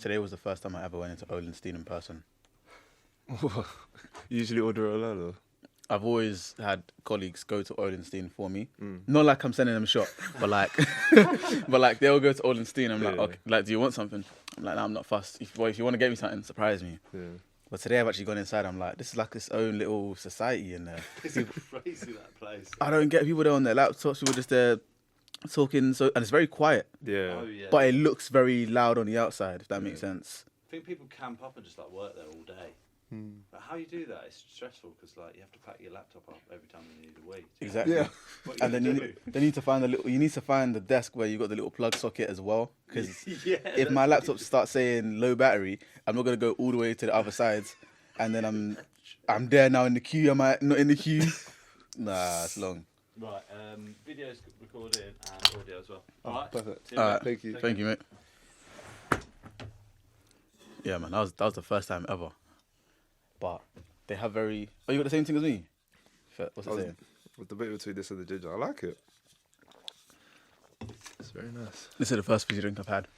Today was the first time I ever went into Olenstein in person. You usually order a lot, though. I've always had colleagues go to Olenstein for me. Not like I'm sending them a shot, but like, they'll go to Olenstein. I'm like, okay, like, do you want something? I'm like, nah, I'm not fussed. If you want to get me something, surprise me. Yeah. But today I've actually gone inside. I'm like, this is like its own little society in there. It's crazy, that place. I don't get people there on their laptops. People just there talking. So, and it's very quiet. Yeah. Oh, yeah. But it looks very loud on the outside, if that makes sense. I think people camp up and just like work there all day. But how you do that? It's stressful because like you have to pack your laptop up every time you need a wait. Exactly. Yeah. And then you need to find you need to find the desk where you got the little plug socket as well. Because if my laptop starts saying low battery, I'm not gonna go all the way to the other side, and then I'm there now in the queue. Am I not in the queue? Nah, it's long. Right. Video's recording and audio as well. All right. Perfect. All right. Thank you. Thank you, mate. Yeah, man. That was the first time ever. But they have very... Oh, you got the same thing as me? What's it saying? With the bit between this and the ginger. I like it. It's very nice. This is the first fizzy drink I've had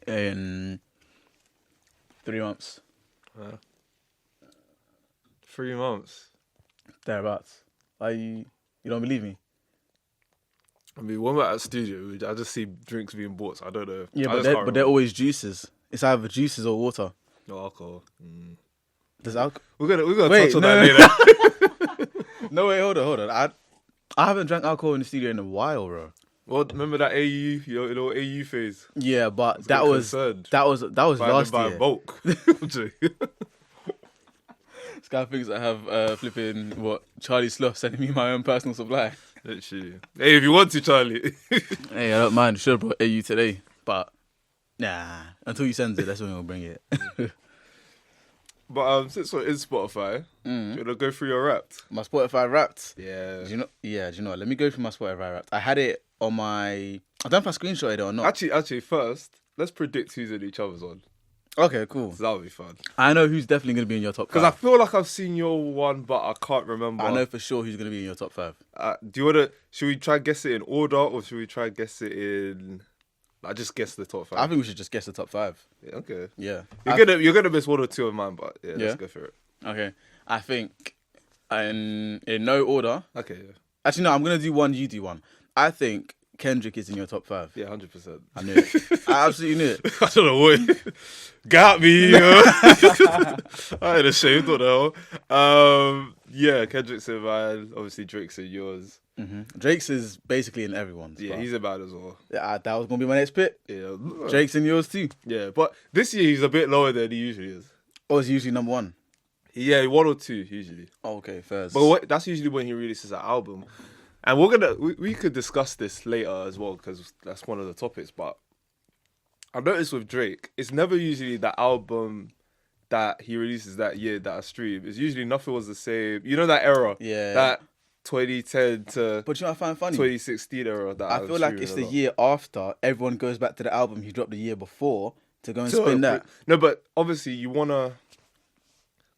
in 3 months. 3 months? Thereabouts. You don't believe me? I mean, when we're at the studio, I just see drinks being bought, so I don't know. Yeah, but they're always juices. It's either juices or water. No alcohol. There's alcohol. We're gonna touch on that later. No, wait, hold on. I haven't drank alcohol in the studio in a while, bro. Well, remember that your little AU phase? Yeah, but that was last by year. Bulk. This guy thinks I have flipping Charlie Sloth sending me my own personal supply. Literally. Hey, if you want to, Charlie. Hey, I don't mind. Should have brought AU today, but nah. Until he sends it, that's when we'll bring it. But since we're in Spotify, do you want to go through your Wrapped? My Spotify Wrapped. Yeah. Do you know what? Let me go through my Spotify Wrapped. I had it on my... I don't know if I screenshotted it or not. Actually, first, let's predict who's in each other's on. Okay, cool. So that'll be fun. I know who's definitely going to be in your top 5. Because I feel like I've seen your one, but I can't remember. I know for sure who's going to be in your top 5. Do you want to... Should we try and guess it in order, or should we try and guess it in... I just guess the top 5. I think we should just guess the top 5. Yeah, okay. Yeah. You're gonna miss 1 or 2 of mine, but yeah, let's go for it. Okay. I think in no order. Okay, yeah. Actually, no, I'm going to do one, you do one. I think Kendrick is in your top 5. Yeah, 100%. I knew it. I absolutely knew it. I don't know what. Got me. I ain't ashamed, what the hell. Yeah, Kendrick's in mine. Obviously, Drake's in yours. Mm-hmm. Drake's is basically in everyone's. Yeah, he's in mine as well. Yeah, that was going to be my next pick. Yeah. Drake's in yours too. Yeah, but this year he's a bit lower than he usually is. Oh, it's usually number 1. Yeah, 1 or 2 usually. Oh, okay, first. But that's usually when he releases an album. And we could discuss this later as well, because that's one of the topics. But I noticed with Drake, it's never usually the album that he releases that year that I stream. It's usually Nothing Was the Same. You know that era? Yeah. That 2010 to but you know what I find funny? 2016 era. That I feel like it's the year after everyone goes back to the album he dropped the year before to go and spin that. No, but obviously you want to...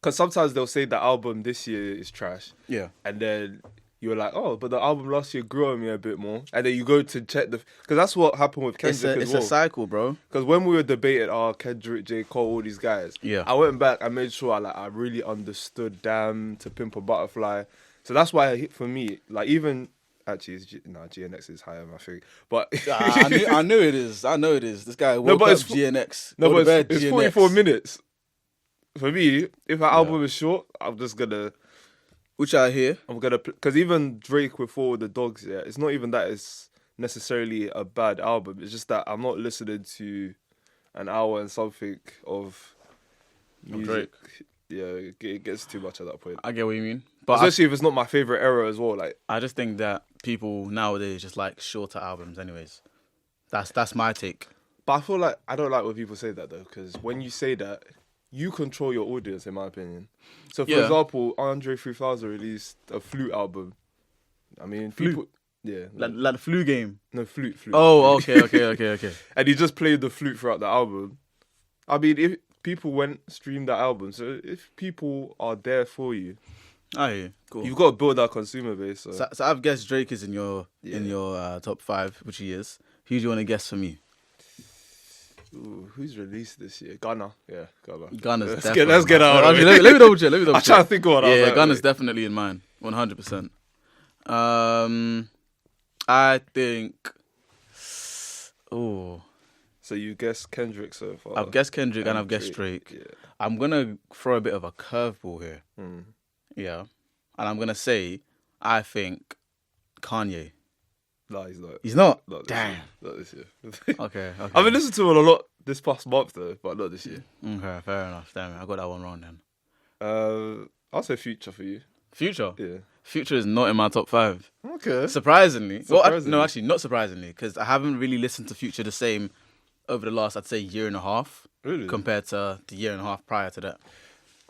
Because sometimes they'll say the album this year is trash. Yeah. And then you're like, oh, but the album last year grew on me a bit more. And then you go to check the... Because that's what happened with Kendrick as well. It's a cycle, bro. Because when we were debating, Kendrick, J. Cole, all these guys, I went back, I made sure I really understood Damn, To Pimp a Butterfly. So that's why, for me, like even... Actually, GNX is higher, I think. But I knew it is. I know it is. This guy woke up GNX. No, but it's 44 minutes. For me, if an album is short, I'm just gonna... Which I hear. I'm gonna... Because even Drake with Forward the Dogs, it's not even that it's necessarily a bad album. It's just that I'm not listening to an hour and something of music. Drake. Yeah, it gets too much at that point. I get what you mean. But especially if it's not my favourite era as well. Like, I just think that people nowadays just like shorter albums anyways. That's my take. But I feel like I don't like when people say that though, because when you say that, you control your audience, in my opinion. So, for example, Andre 3000 released a Flute album. I mean, people... Yeah. Like the Flute game? No, Flute. Oh, okay. And he just played the flute throughout the album. I mean, if people streamed that album, so if people are there for you... Oh, yeah, cool. You've got to build that consumer base. So I've guessed Drake is in your top 5, which he is. Who do you want to guess for me? Ooh, who's released this year? Gunna. Yeah, Gunna. Gunna's Let's definitely. get out of it. Let me double check. Let me double I'm check. trying to think of what I was Yeah, like, Gunna's wait. definitely in mine. 100%. I think. Oh, So you guessed Kendrick so far. I've guessed Kendrick and I've guessed Drake. Yeah. I'm gonna throw a bit of a curveball here. Yeah, and I'm gonna say I think Kanye. No, he's not. He's not. Not this Damn. year. Not this year. Okay. I've been listening to him a lot this past month though, but not this year. Okay, fair enough. Damn it, I got that one wrong then. I'll say Future for you. Future. Yeah. Future is not in my top 5. Okay. Surprisingly. Surprisingly. No, actually, not surprisingly, because I haven't really listened to Future the same over the last, I'd say, year and a half. Really? Compared to the year and a half prior to that.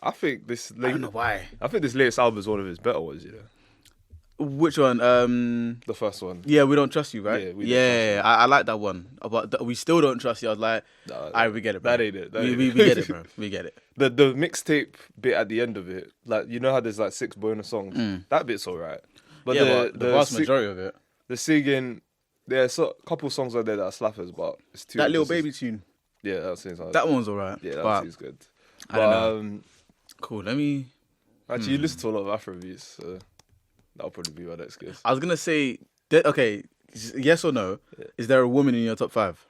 I think this. I don't know why. I think this latest album is one of his better ones. You know. Which one? The first one. Yeah, We Don't Trust You, right? Yeah, We Don't Trust You. I like that one. But We Still Don't Trust You. I was like, we get it, bro. That ain't it. We get it, bro. We get it. The mixtape bit at the end of it, like you know how there's like 6 bonus songs. That bit's alright. But But the vast majority of it. the singing, there's a couple songs on there that are slappers, but it's too. That Little Baby tune. Yeah, that seems like That one's alright. Yeah, that but, seems good. I don't know. Cool. Let me. Actually, you listen to a lot of Afrobeats, so that'll probably be my next guess. I was gonna say, okay, yes or no? Yeah. Is there a woman in your top 5?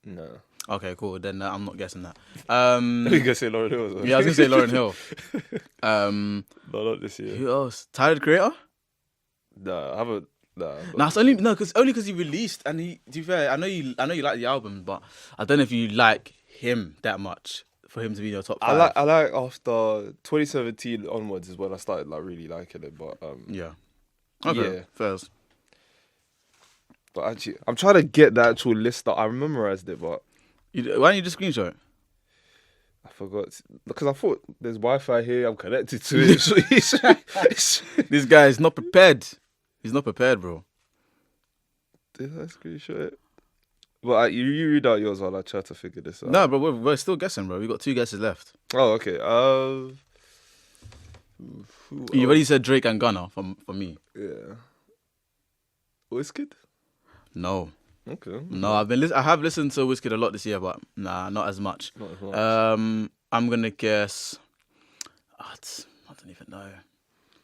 No. Okay, cool. Then I'm not guessing that. You gonna say Lauryn Hill? As well? Yeah, I was gonna say Lauryn Hill. No, not this year. Who else? Tyler the Creator? Nah, I haven't. Nah. No, it's only because he released and he. To be fair, I know you like the album, but I don't know if you like him that much for him to be in your top 5. I like after 2017 onwards is when I started like really liking it, but Yeah. Okay. Yeah. First. But actually, I'm trying to get the actual list that I memorized it, but Why don't you just screenshot it? I forgot because I thought there's Wi-Fi here. I'm connected to it. So This guy is not prepared. He's not prepared, bro. Did I screenshot it? But you read out yours while I try to figure this out. No, bro, we're still guessing, bro. We got 2 guesses left. Oh, okay. You already said Drake and Gunna for me. Yeah. Wizkid? No. Okay. No, I have listened to Wizkid a lot this year, but nah, not as much. Not as much. I'm gonna guess. I don't even know.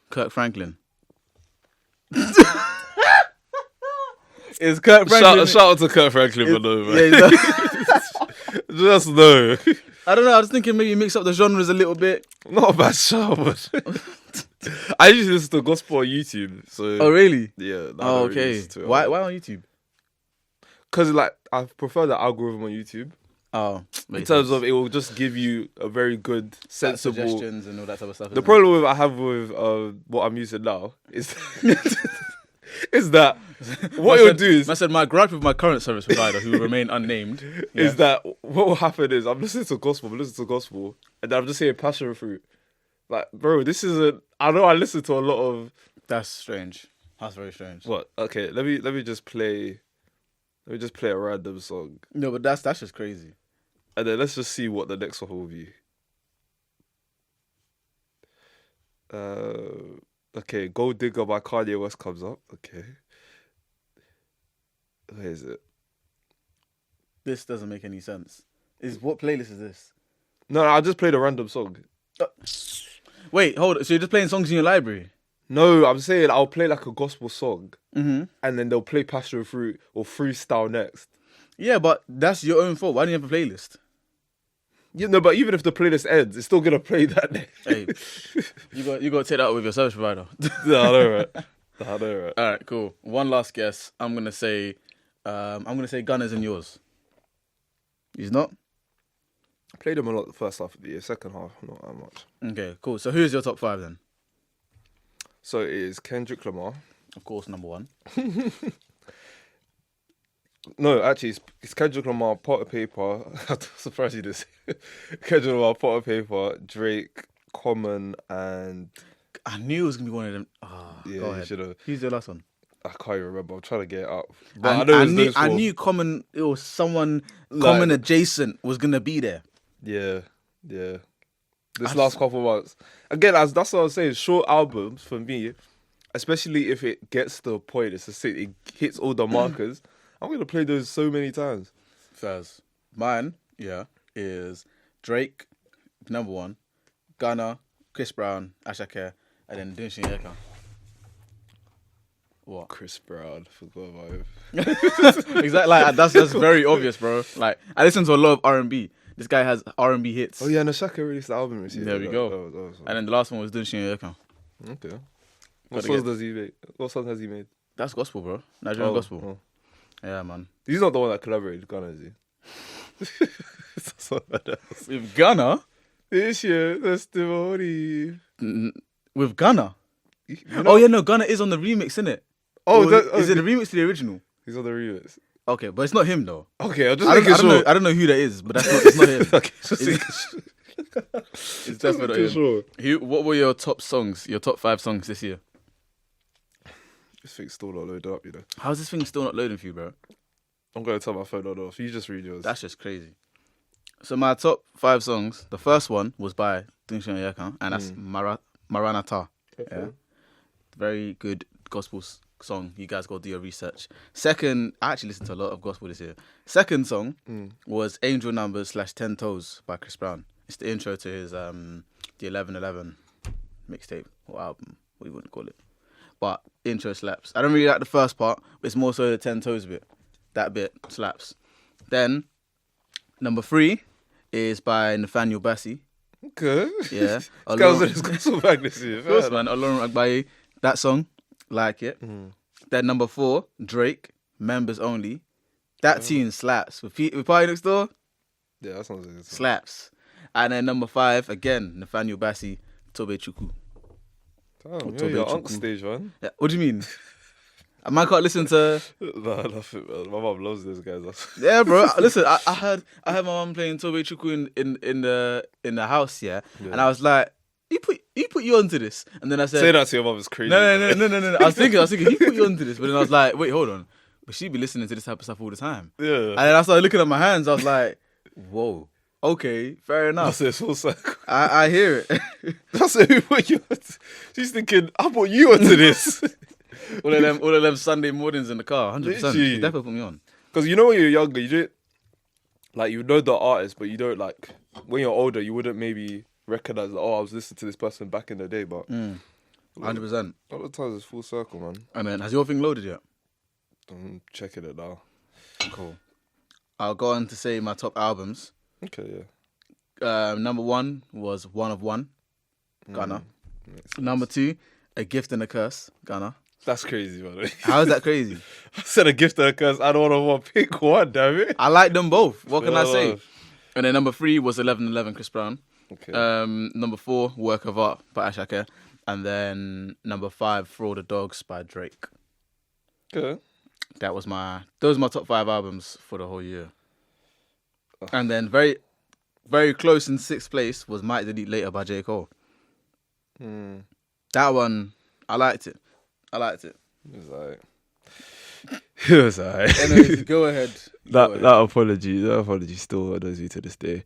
Kirk Franklin. Is Kirk Franklin? Shout out to Kurt Franklin for no, man. Yeah, Just no. I don't know. I was thinking maybe mix up the genres a little bit. Not a bad shout, but I usually listen to gospel on YouTube. So Oh really? yeah. Oh okay. Why on YouTube? Because like I prefer the algorithm on YouTube. Oh, In terms of it will just give you a very good, sensible suggestions and all that type of stuff. The problem I have with what I'm using now is is that what it'll do is I said my gripe with my current service provider, who will remain unnamed, is that what will happen is I'm listening to gospel, and then I'm just hearing passion fruit. Like, bro, this isn't. I know I listen to a lot of. That's strange. That's very strange. What? Okay, let me just play. Let me just play a random song, No, but that's just crazy. and then let's just see what the next one will be. Okay, Gold Digger by Kanye West comes up. Okay. Where is it? This doesn't make any sense. What playlist is this? No, I just played a random song. Wait, hold on. So you're just playing songs in your library? No, I'm saying I'll play like a gospel song, Mm-hmm. and then they'll play Passion Fruit or Freestyle next. Yeah, but that's your own fault. Why do you have a playlist? You know, but even if the playlist ends, it's still gonna play that. Hey, you got to take that up with your service provider. No, I know, right? I know, right? All right, cool. One last guess. I'm gonna say Gunna's in yours. He's not. I played them a lot the first half of the year. Second half, not that much. Okay, cool. So who's your top 5 then? So it is Kendrick Lamar. Of course, number 1. No, actually, it's Kendrick Lamar, Pot of Paper. I'm surprised you didn't say Kendrick Lamar, Pot of Paper, Drake, Common, and I knew it was gonna be one of them. yeah, Go you ahead. should have. Who's your last one? I can't even remember. I'm trying to get it up. But I know it was those I four. knew Common or someone Like- Common adjacent was gonna be there. Yeah. This last couple of months. Again, that's what I was saying. Short albums, for me, especially if it gets to a point, it hits all the markers, I'm going to play those so many times. Fairs. Mine, is Drake, number 1, Gunna, Chris Brown, Outchea, and then Dunshi Eka. What? Chris Brown, forgot about him. Exactly. Like that's very obvious, bro. Like I listen to a lot of R&B. This guy has R&B hits. Oh yeah, and Ashaka released the album this year. There we go. That was And then the last one was Dunshi Eka. okay. What songs does he make? What song has he made? That's gospel, bro. Nigerian gospel. Oh. Yeah, man. He's not the one that collaborated with Gunna, is he? That's someone else. With Gunna? This year, testimony. With Gunna? You know- Oh yeah, no, Gunna is on the remix, innit? Oh, Is it the remix to the original? He's on the remix. Okay, but it's not him though. Okay, I'll just I make don't, it sure. I don't know who that is, but it's not him. Okay, just It's- making sure. It's definitely not him. Sure. What were your top songs? Your top 5 songs this year? This thing's still not loaded up, you know. How's this thing still not loading for you, bro? I'm going to turn my phone on off. You just read yours. That's just crazy. So my top 5 songs. The first one was by Dunshi Eka, and that's Maranatha. okay. Yeah, very good gospel song. You guys go do your research. Second, I actually listened to a lot of gospel this year. Second song was Angel Numbers /10 Toes by Chris Brown. It's the intro to his the 1111 mixtape or album, what you wouldn't call it. But intro slaps. I don't really like the first part, but it's more so the 10 Toes bit. That bit slaps. Then number 3 is by Nathaniel Bassey. Okay. Yeah. This guy was in his gospel bag this year. Of course, man. Olorun Agbaye. That song, like it. Then number 4, Drake, Members Only. That tune slaps. With Party Next Door, Yeah, that sounds like a good song. slaps. And then number 5, again, Nathaniel Bassey, Tobe Chukwu. Damn, Tobe you're Chukwu. unk stage, man. Yeah, what do you mean? A man can't listen to... Nah, nothing, man. My mum loves those guys. Yeah, bro. Listen, I heard my mum playing Tobe Chukwu in the house, yeah? And I was like, he put you onto this. And then I said... Say that to your mum is crazy. No. I was thinking, he put you onto this. But then I was like, wait, hold on. But she be listening to this type of stuff all the time. Yeah. And then I started looking at my hands. I was like, whoa, okay, fair enough. That's it, full circle. I hear it. That's it, who put you onto. She's thinking, I put you onto this. all of them Sunday mornings in the car, 100%. Literally. She definitely put me on. Because you know when you're younger, you don't, like, you know the artist, but you don't, like, when you're older, you wouldn't maybe recognize, like, oh, I was listening to this person back in the day, but 100%. a lot of times it's full circle, man. And then, has your thing loaded yet? I'm checking it now. Cool. I'll go on to say my top albums. Okay, Number 1 was One of One, Gunna. Makes sense. Number 2, A Gift and a Curse, Gunna. That's crazy, man. How is that crazy? I said a gift and a curse. I don't want to pick one, damn it. I like them both. What can I Fair say? enough. And then number 3 was 1111 Chris Brown. Okay. Number 4, Work of Art by Outchea. And then number 5, For All the Dogs by Drake. Okay. Those are my top 5 albums for the whole year. And then very, very close in 6th place was Might Delete Later by J. Cole. That one, I liked it. It was alright. Anyways, go ahead. That apology still annoys me to this day.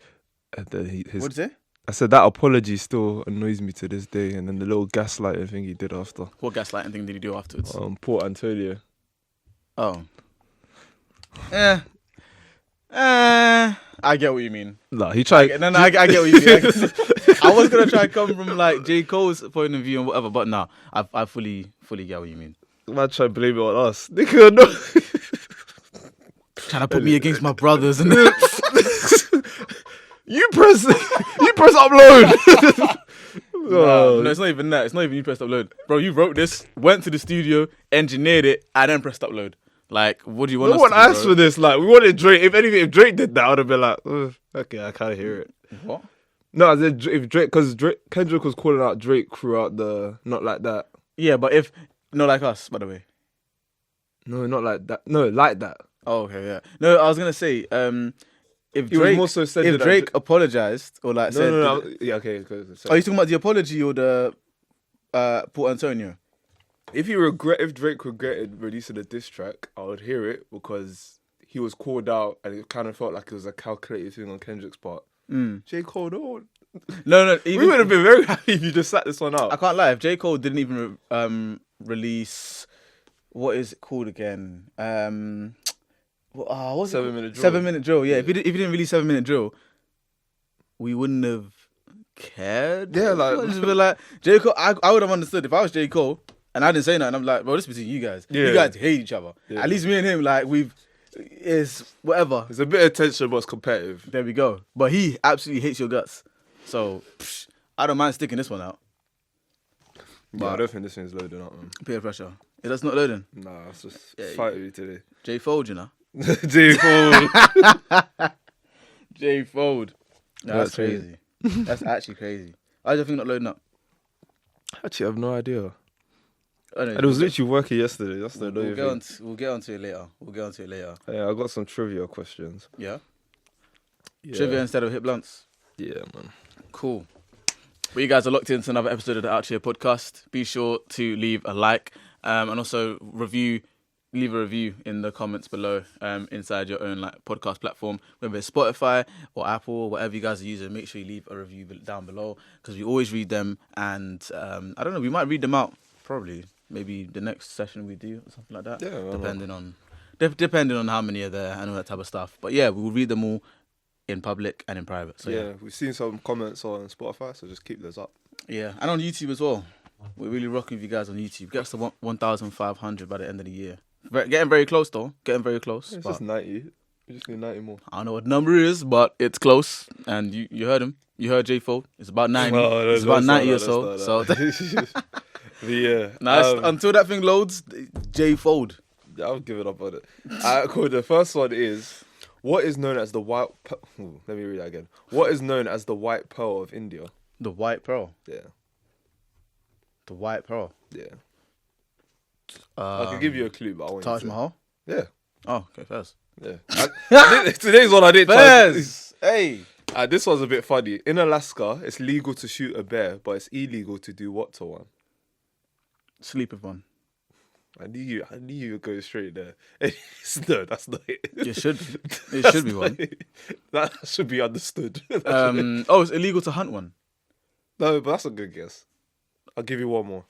And then What'd you say? I said that apology still annoys me to this day. And then the little gaslighting thing he did after. What gaslighting thing did he do afterwards? Port Antonio. Oh. I get what you mean. Nah, he tried. I get what you mean. I was gonna try to come from like J. Cole's point of view and whatever, but no, I fully get what you mean. Man, try to blame it on us. Nigga, no. Trying to put me against my brothers and You press upload. no, it's not even that. It's not even you pressed upload, bro. You wrote this, went to the studio, engineered it, and then pressed upload. Like, what do you want? No one asked for this. Like, we wanted Drake. If anything, if Drake did that, I would have been like, "Ugh, okay, I can't hear it. What? No, I said if Drake, because Kendrick was calling out Drake throughout the Not Like That. Yeah, but if not like us, by the way. No, not like that. No, like that. Oh, okay, yeah. No, I was gonna say, if He was Drake, more so said if that Drake apologized or like said, no. Yeah, okay. Are you talking about the apology or the Port Antonio? If Drake regretted releasing a diss track, I would hear it because he was called out and it kind of felt like it was a calculated thing on Kendrick's part. J. Cole, no. No. We would have been very happy if you just sat this one out. I can't lie. If J. Cole didn't even release, what is it called again? What what's 7 minute drill. 7 minute drill. Yeah. If he didn't release 7 minute drill, we wouldn't have cared. Yeah, like J Cole. I would have understood if I was J Cole and I didn't say nothing. I'm like, bro, this is between you guys. Yeah. You guys hate each other. Yeah. At least me and him, like it's whatever. There's a bit of tension, but it's competitive. There we go. But he absolutely hates your guts. So I don't mind sticking this one out. Yeah, I don't think this thing's loading up, man. Peer pressure. Yeah, that's not loading. Nah, it's just Yeah, fight with you today. J Fold, you know. J Fold. J Fold. That's That's crazy. That's actually crazy. I just think not loading up. Actually, I have no idea. I know, And it was literally working yesterday. That's the we'll annoying get thing. we'll get onto it later. Yeah, I got some trivia questions. Yeah? Yeah. Trivia instead of hit blunts. Yeah, man. Cool. Well, you guys are locked into another episode of the Outchea Podcast. Be sure to leave a like and also leave a review in the comments below inside your own like podcast platform, whether it's Spotify or Apple or whatever you guys are using. Make sure you leave a review down below because we always read them, and I don't know, we might read them out probably maybe the next session we do or something like that. Yeah, depending on how many are there and all that type of stuff. But yeah, we will read them all in public and in private. So yeah, we've seen some comments on Spotify, so just keep those up. yeah, and on YouTube as well. We're really rocking with you guys on YouTube. Get us to 1,500 by the end of the year. Getting very close though. Getting very close. It's but just 90. We just need 90 more. I don't know what the number is, but it's close. And you heard him. You heard J Fold. It's about 90. No, it's about 90 or so. So Yeah. until that thing loads, J Fold. I'll give it up on it. Alright, cool. The first one is, what is known as the white... let me read that again. What is known as the white pearl of India? The white pearl. Yeah. The white pearl. Yeah. I can give you a clue, but I want Taj you to... Mahal. Yeah. Oh, okay, first. Yeah. Today's one I didn't try. Fez. Hey. This one's a bit funny. In Alaska, it's legal to shoot a bear, but it's illegal to do what to one? Sleep with one. I knew you would go straight there. No, that's not it. It should be one. That should be understood. It's illegal to hunt one. No, but that's a good guess. I'll give you one more.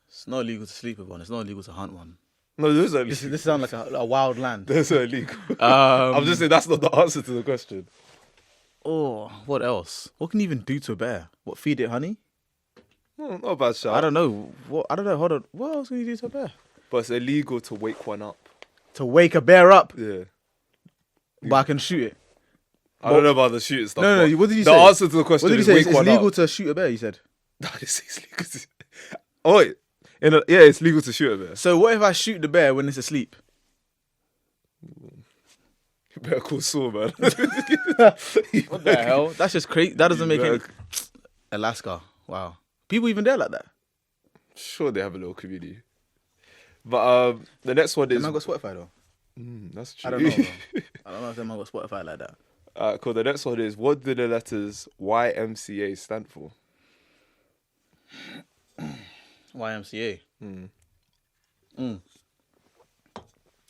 It's not illegal to sleep with one. It's not illegal to hunt one. No, those are illegal. This sounds like a wild land. Those are illegal. I'm just saying that's not the answer to the question. Oh, what else? What can you even do to a bear? What, feed it honey? Not a bad shout. I don't know. I don't know. Hold on. What else can you do to a bear? But it's illegal to wake one up. To wake a bear up? Yeah. But I can shoot it. I don't know about the shooting stuff. No. What did you say? The answer to the question What did you is say? wake It's one legal up. to shoot a bear, you said? No, it's legal to... Oh, wait. Yeah, it's legal to shoot a bear. So what if I shoot the bear when it's asleep? You better call Saul, man. What the hell? That's just crazy. That doesn't make any... Alaska. Wow. People even there like that? Sure, they have a little community. But the next one is... Them man got Spotify though? That's true. I don't know, bro. I don't know if them man got Spotify like that. Cool. The next one is, what do the letters YMCA stand for? YMCA.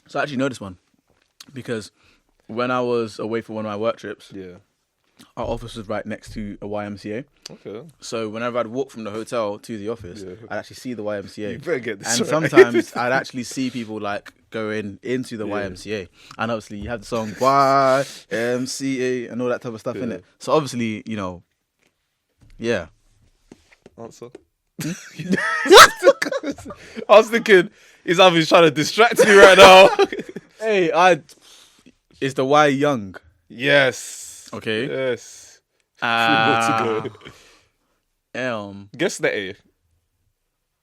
So I actually know this one because when I was away for one of my work trips, Yeah. our office was right next to a YMCA. Okay. So whenever I'd walk from the hotel to the office, Yeah. I'd actually see the YMCA. You better get this And right. sometimes I'd actually see people like going into the YMCA. And obviously you have the song YMCA and all that type of stuff in Yeah. it. So obviously, you know, yeah. Answer. I was thinking, he's either trying to distract me right now. Hey, it's the Y Young. Yes. Okay. Yes. 3 more to go. Guess the A.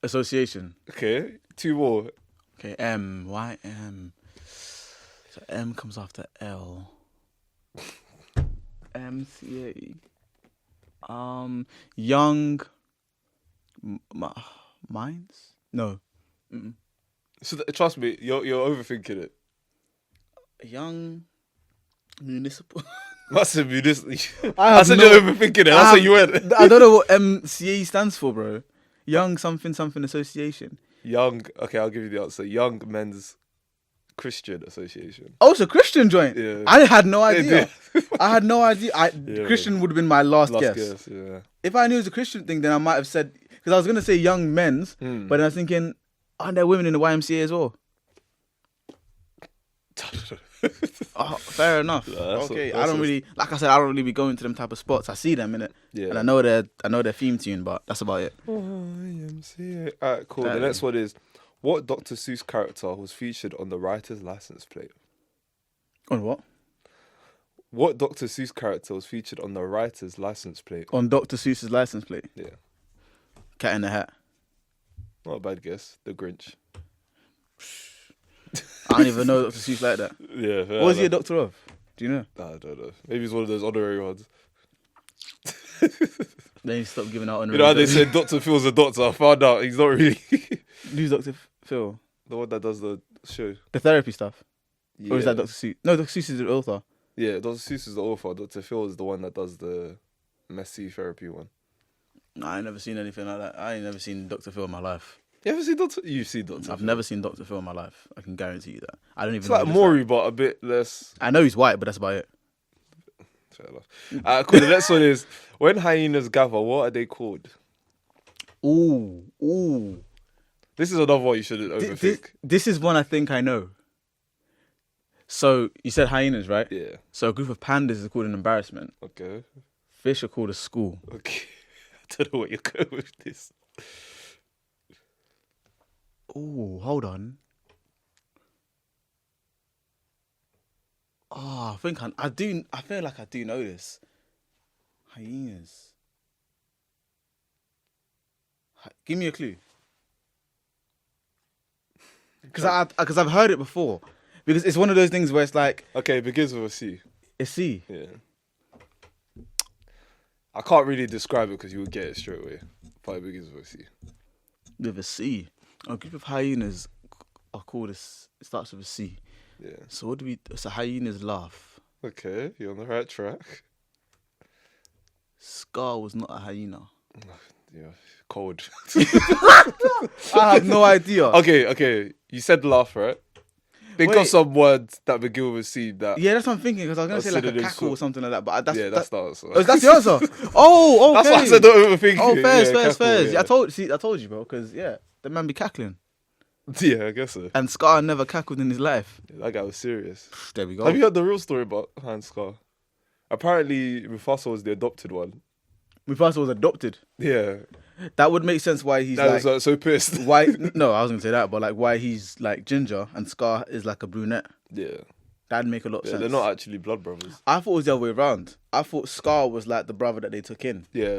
Association. Okay. 2 more. Okay, M. Y M. So M comes after L. MCA. Young Minds? No. Mm-mm. So trust me, you're overthinking it. Young Municipal. Massive municipal. I said you're overthinking it. That's what you went. I don't know what MCA stands for, bro. Young something Association. Young. Okay, I'll give you the answer. Young Men's Christian Association. Oh, it's a Christian joint. Yeah. I had no idea. I had no idea. Yeah, Christian would have been my last guess. Yeah. If I knew it was a Christian thing, then I might have said, because I was going to say Young Men's, but then I was thinking, aren't there women in the YMCA as well? Oh, fair enough. That's Okay, what- I don't really, like I said, I don't really be going to them type of spots. I see them in it, Yeah. and I know their theme tune, but that's about it. YMCA. Alright, cool. The That- next one is, what Dr. Seuss character was featured on the writer's license plate? On what? What Dr. Seuss character was featured on the writer's license plate? On Dr. Seuss's license plate. Yeah. Cat in the Hat. Not a bad guess. The Grinch. I don't even know Dr. Seuss like that. Yeah. What was he a doctor of? Do you know? I don't know. Maybe he's one of those honorary ones. Then he stopped giving out on You know how they said Dr. Phil's a doctor? I found out he's not really. Who's Dr. Phil? The one that does the show. The therapy stuff? Yeah. Or is that Dr. Seuss? No, Dr. Seuss is the author. Yeah, Dr. Seuss is the author. Dr. Phil is the one that does the messy therapy one. No, I ain't never seen anything like that. I ain't never seen Dr. Phil in my life. You ever seen Dr. You've seen Dr. I've Phil. never seen Dr. Phil in my life. I can guarantee you that. I don't even It's know. like who this Maury, but a bit less. I know he's white, but that's about it. Fair enough. Cool. The next one is, when hyenas gather, what are they called? Ooh. This is another one you shouldn't overthink. This is one I think I know. So, you said hyenas, right? Yeah. So, a group of pandas is called an embarrassment. Okay. Fish are called a school. Okay. I don't know what you're going with this. Ooh, hold on. Oh, I do. I feel like I do know this. Hyenas. Give me a clue. Because I've heard it before. Because it's one of those things where it's like Okay, it begins with a C. a C. Yeah. I can't really describe it because you would get it straight away. But it begins with a C. With a C. A group of hyenas are called it starts with a C. Yeah. So what do we? So hyenas laugh. Okay, you're on the right track. Scar was not a hyena. Yeah, cold. I have no idea. Okay. You said laugh, right? Think of Wait. some words that begin with a C that. Yeah, that's what I'm thinking because I was gonna say like a Considered cackle or something like that, but that's That's the answer. Oh, that's the answer. Oh, okay. That's why I said don't overthink Oh, it. fairs. cackle, Yeah, I told you, bro. Because the man be cackling, Yeah, I guess so. and Scar never cackled in his life. That guy was serious. There we go. Have you heard the real story about Hans Scar? Apparently, Mufasa was the adopted one. Mufasa was adopted. Yeah, That would make sense why he's that like was so pissed. why. No, I was gonna say that, but like why he's like ginger and Scar is like a brunette. Yeah, That'd make a lot of sense. they're not actually blood brothers. I thought it was the other way around. I thought Scar was like the brother that they took in. Yeah,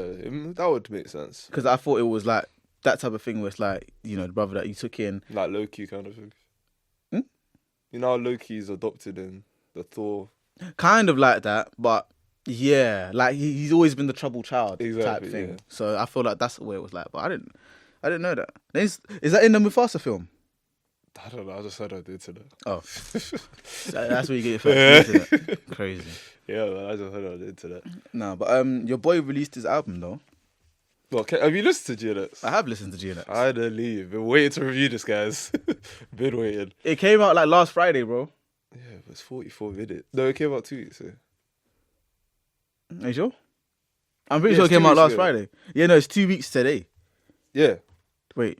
that would make sense. Because I thought it was like that type of thing where it's like, the brother that you took in. Like Loki kind of thing. Hmm? You know how Loki's adopted in the Thor. Kind of like that, but yeah, like he's always been the troubled child type Exactly, thing. yeah. So I feel like that's the way it was like. But I didn't know that. Is that in the Mufasa film? I don't know. I just heard on the internet. Oh, that's where you get your first internet. Crazy. Yeah, man, I just heard on the internet. No, but your boy released his album though. Well, have you listened to GNX? I have listened to GNX. Finally, been waiting to review this, guys. Been waiting. It came out like last Friday, bro. Yeah, it was 44 minutes. No, it came out 2 weeks ago. Are you sure? I'm pretty Yeah, sure it it's came 2 out weeks last ago. Friday. Yeah, no, it's 2 weeks today. Yeah. Wait.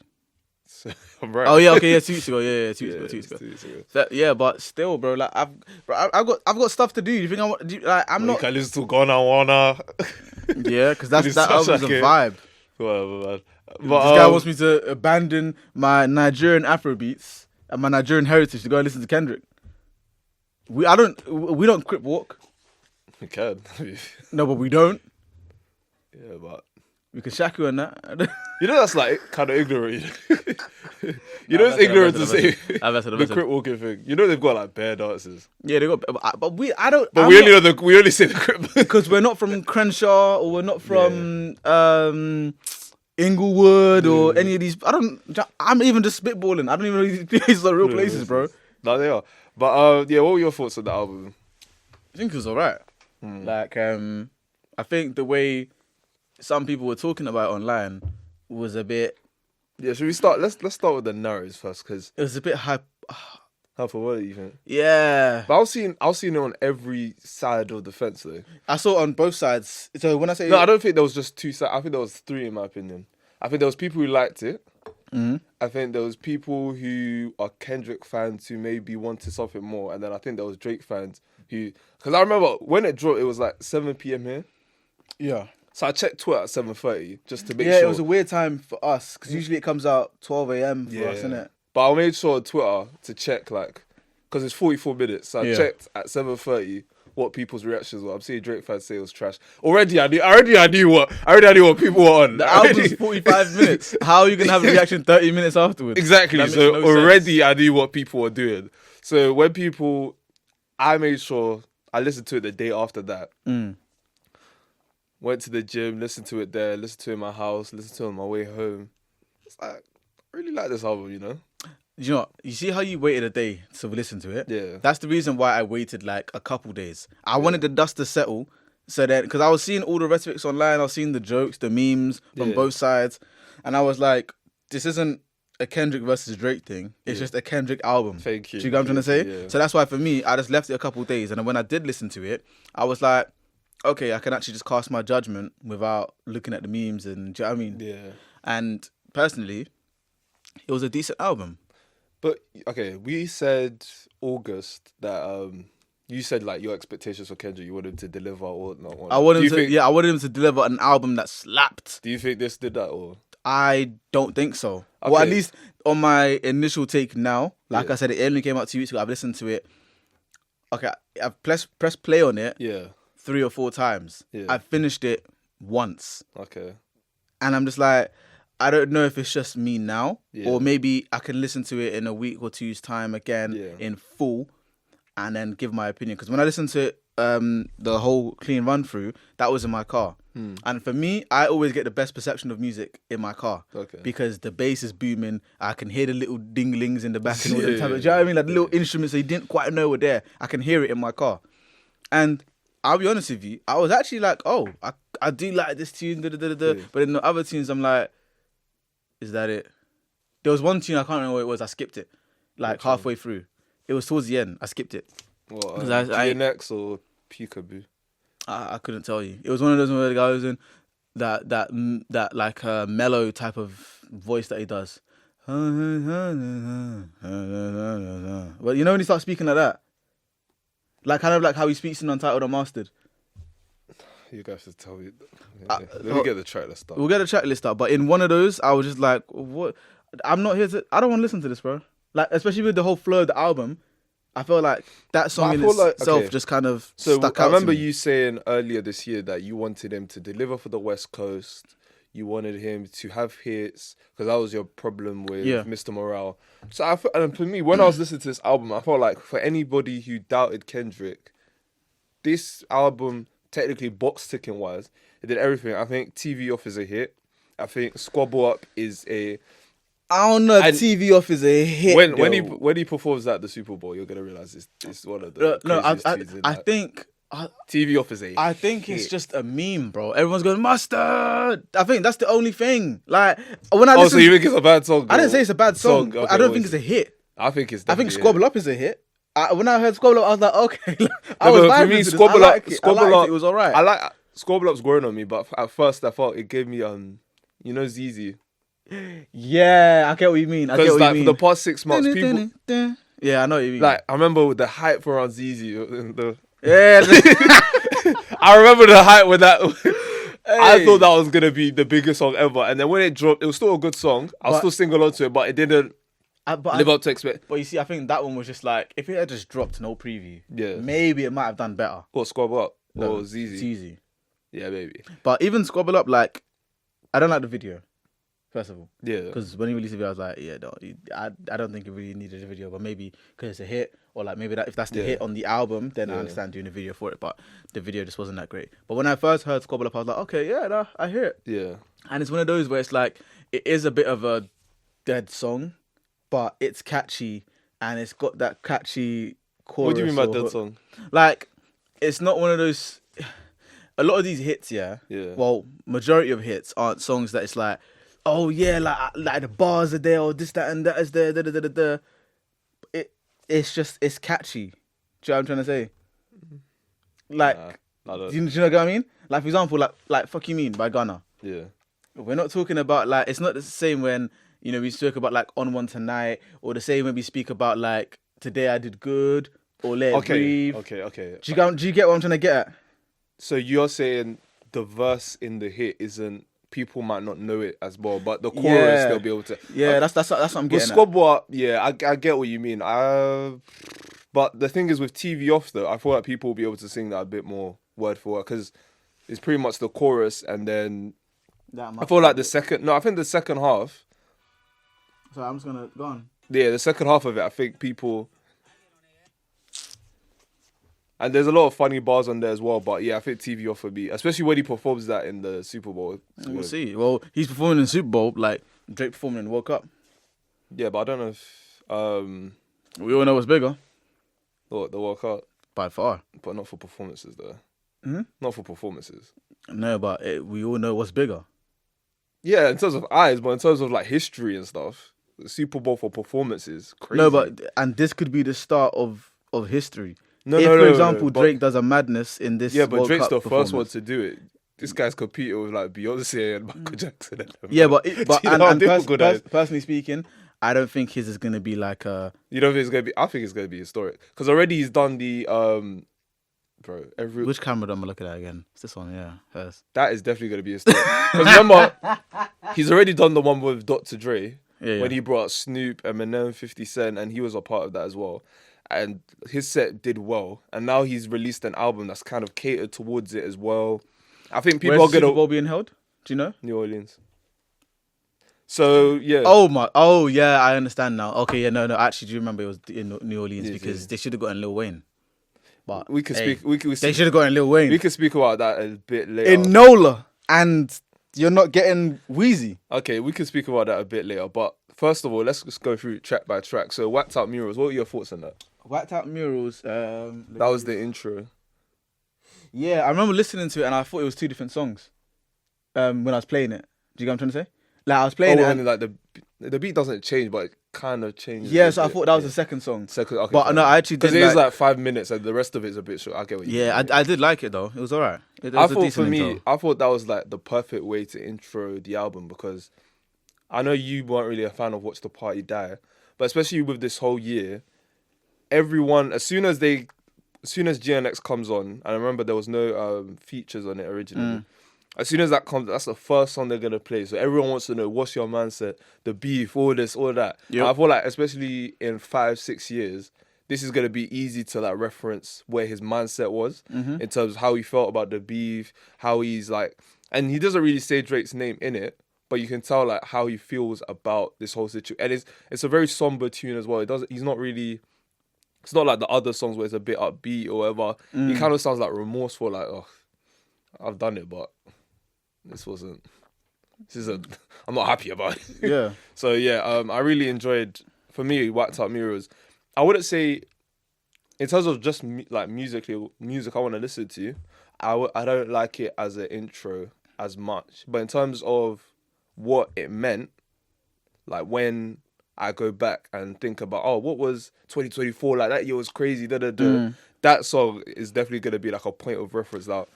So, I'm right. Oh yeah, okay, yeah, 2 weeks ago. Yeah, 2 weeks ago. 2 it's weeks ago. 2 weeks ago. Yeah, but still, bro. Like I've got stuff to do. You think I'm Well, not? You can listen to Gonna Wanna. Yeah, because that It sounds album's like a it. vibe. Whatever, man. This But, guy wants me to abandon my Nigerian Afrobeats and my Nigerian heritage to go and listen to Kendrick. We don't crip walk. We can. No, but we don't. Yeah, but. We can shaku on that. You know that's like kind of ignorant. You Nah, know it's ignorant to that's say it. I've the crip walking thing. You know they've got like bear dances. Yeah, they got. But I don't. But I'm we not- only know we only say the crip. because we're not from Crenshaw or we're not from Inglewood or any of these. I'm even just spitballing. I don't even know these places are real places, bro. No, they are. But yeah, what were your thoughts on the album? I think it was alright. Like I think the way some people were talking about it online was a bit. Yeah, should we start? Let's start with the narratives first, because It was a bit hype. how for what do you think? Yeah, But I was seeing it on every side of the fence though. I saw it on both sides. So when I say No, I don't think there was just two sides. I think there was three in my opinion. I think there was people who liked it, I think there was people who are Kendrick fans who maybe wanted something more, and then I think there was Drake fans who, because I remember when it dropped, it was like 7 p.m. here. Yeah. So I checked Twitter at 7:30 just to make Yeah, sure. it was a weird time for us because usually it comes out 12 a.m. for us, innit? But I made sure on Twitter to check because it's 44 minutes. So I checked at 7:30 what people's reactions were. I'm seeing Drake fans say it was trash. Already I knew what people were on. The album's 45 minutes. How are you gonna have a reaction 30 minutes afterwards? Exactly. So already I knew what people were doing. So when I made sure I listened to it the day after that. Went to the gym, listened to it there, listened to it in my house, listened to it on my way home. It's like, I really like this album, you know? You know what? You see how you waited a day to listen to it? Yeah. That's the reason why I waited like a couple days. I wanted the dust to settle. So then, because I was seeing all the rest of it online, I was seeing the jokes, the memes from both sides. And I was like, this isn't a Kendrick versus Drake thing. It's just a Kendrick album. Thank you. Do you get what I'm trying to say? Yeah. So that's why for me, I just left it a couple days. And then when I did listen to it, I was like, okay, I can actually just cast my judgment without looking at the memes and, do you know what I mean? Yeah. And personally, it was a decent album. But, okay, we said August that you said like your expectations for Kendrick, you wanted him to deliver or not. I wanted him to deliver an album that slapped. Do you think this did that or? I don't think so. Okay. Well, at least on my initial take now, like I said, it only came out 2 weeks ago. I've listened to it. Okay, I've pressed play on it 3 or 4 times. Yeah. I've finished it once. Okay. And I'm just like, I don't know if it's just me now, Yeah. or maybe I can listen to it in a week or two's time again in full and then give my opinion. Because when I listened to it, the whole clean run through, that was in my car. And for me, I always get the best perception of music in my car. Okay. Because the bass is booming, I can hear the little dinglings in the back and all the time. Do you know what I mean? Like the little instruments that you didn't quite know were there. I can hear it in my car. And I'll be honest with you, I was actually like, oh, I do like this tune, But in the other tunes, I'm like, is that it? There was one tune, I can't remember what it was, I skipped it. Like halfway through. It was towards the end, I skipped it. What, GNX or Peekaboo? I couldn't tell you. It was one of those where the guy was in that like mellow type of voice that he does. But you know when he starts speaking like that? Like kind of like how he speaks in Untitled Unmastered. You guys should tell me. Let me get the track list up. We'll get the track list up. But in one of those, I was just like, what? I'm not here to... I don't want to listen to this, bro. Like, especially with the whole flow of the album. I feel like that song in itself just kind of stuck out. I remember to me. you saying earlier this year that you wanted him to deliver for the West Coast. You wanted him to have hits because that was your problem with Mr. Morale. So and for me, when I was listening to this album, I felt like for anybody who doubted Kendrick, this album, technically box ticking wise, it did everything. I think TV Off is a hit. I think Squabble Up is a... I don't know if TV Off is a hit. When he performs at the Super Bowl, you're gonna realize it's one of the craziest tunes in I that. think TV Off is a I think hit. it's just a meme, bro. Everyone's going mustard. I think that's the only thing. Like when I listen, so you think it's a bad song? I didn't say it's a bad song. Okay, I don't think it's a hit. I think it's. I think definitely Squabble a Up is a hit. When I heard Squabble Up, I was like, okay. I No, was but for vibing me, to this. Squabble I Up, liked it. Squabble I liked Up, it. It was alright. I like Squabble Up's growing on me, but at first I felt it gave me ZZ. Yeah, I get what you mean. I get Because what you like mean. for the past 6 months, people Yeah, I know what you mean. like I remember with the hype around ZZ. Yeah, yeah. I remember the hype with that. I thought that was gonna be the biggest song ever, and then when it dropped, it was still a good song. I'll still sing along to it, but it didn't live up to expect. But you see, I think that one was just like, if it had just dropped no preview, Yeah. maybe it might have done better. Or Squabble Up No, or ZZ. It's easy. Yeah, maybe. But even Squabble Up, like, I don't like the video, first of all. Yeah. Because when he released the video, I was like, yeah, no, I don't think it really needed a video, but maybe because it's a hit, or like maybe if that's the hit on the album, then I understand doing a video for it, but the video just wasn't that great. But when I first heard Squabble Up, I was like, okay, yeah, no, I hear it. Yeah. And it's one of those where it's like, it is a bit of a dead song, but it's catchy, and it's got that catchy chorus. What do you mean by or dead hook. song? Like, it's not one of those... A lot of these hits, well, majority of hits aren't songs that it's like, oh yeah, like the bars are there, or this, that, and that is there, da. It's catchy. Do you know what I'm trying to say? Like, do you know what I mean? Like, for example, like Fuck You Mean by Gunna. Yeah. We're not talking about, like, it's not the same when You know, we spoke about like On One Tonight, or the same when we speak about like Today I Did Good, or Let It Breathe. Okay. Do you get what I'm trying to get at? So you're saying the verse in the hit isn't, people might not know it as well, but the chorus they'll be able to. Yeah, that's what I'm With getting at. Squad War, I get what you mean. But the thing is with TV Off though, I feel like people will be able to sing that a bit more word for word because it's pretty much the chorus and then I feel like I think the second half. So I'm just gonna go on. Yeah, the second half of it, I think people. And there's a lot of funny bars on there as well, but yeah, I think TV Off would be, especially when he performs that in the Super Bowl. We'll see. Well, he's performing in the Super Bowl, like Drake performing in the World Cup. Yeah, but I don't know if We all know what's bigger. the World Cup, By far. but not for performances though. Mm-hmm. Not for performances. No, but we all know what's bigger. Yeah, in terms of eyes, but in terms of like history and stuff, the Super Bowl for performances, crazy. No, and this could be the start of history. No, For example, Drake does a madness in this. Yeah, but World Drake's Cup the first one performance. to do it. This guy's competing with like Beyonce and Michael Jackson. And them, Yeah, man. but Do you know how difficult that is? personally speaking, I don't think his is gonna be like a. You don't think it's gonna be? I think it's gonna be historic because already he's done the Which camera am I looking at again? It's this one, yeah. Hers. That is definitely gonna be historic. Because remember, he's already done the one with Dr. Dre when he brought Snoop, Eminem, 50 Cent, and he was a part of that as well. And his set did well, and now he's released an album that's kind of catered towards it as well. I think people Where's are the Super gonna Bowl being held? Do you know? New Orleans. So yeah. Oh yeah, I understand now. Okay, yeah, no. Actually, do you remember it was in New Orleans because they should have gotten Lil Wayne. But we could speak. They should have gotten Lil Wayne. We could speak about that a bit later. In NOLA, and you're not getting Wheezy. Okay, we can speak about that a bit later. But first of all, let's just go through track by track. So, Whacked Out Murals. What were your thoughts on that? Whacked Out Murals. That was the intro. Yeah, I remember listening to it and I thought it was two different songs. When I was playing it, do you get what I'm trying to say? Like I was playing it, and like the beat doesn't change, but it kind of changes. Yeah, so I thought that was the second song. Okay, but fine. No, I actually did. Because it is like 5 minutes, and the rest of it is a bit short. I get what you mean. Yeah, I did like it though. It was alright. I thought for me, I thought that was like the perfect way to intro the album because I know you weren't really a fan of Watch the Party Die, but especially with this whole year, everyone as soon as GNX comes on, and I remember there was no features on it originally. As soon as that comes, that's the first song they're gonna play. So everyone wants to know what's your mindset, the beef, all this, all that. Yep. I feel like especially in 5-6 years, this is gonna be easy to like reference where his mindset was in terms of how he felt about the beef, how he's like, and he doesn't really say Drake's name in it, but you can tell like how he feels about this whole situation. And it's a very somber tune as well. He's not really. It's not like the other songs where it's a bit upbeat or whatever. He kind of sounds like remorseful, like, oh, I've done it, but this isn't, I'm not happy about it. Yeah. So yeah, I really enjoyed, for me, Whacked Out Mirrors. I wouldn't say, in terms of just music I want to listen to, I don't like it as an intro as much. But in terms of what it meant, like when I go back and think about, what was 2024, like that year was crazy, that song is definitely going to be like a point of reference. Like,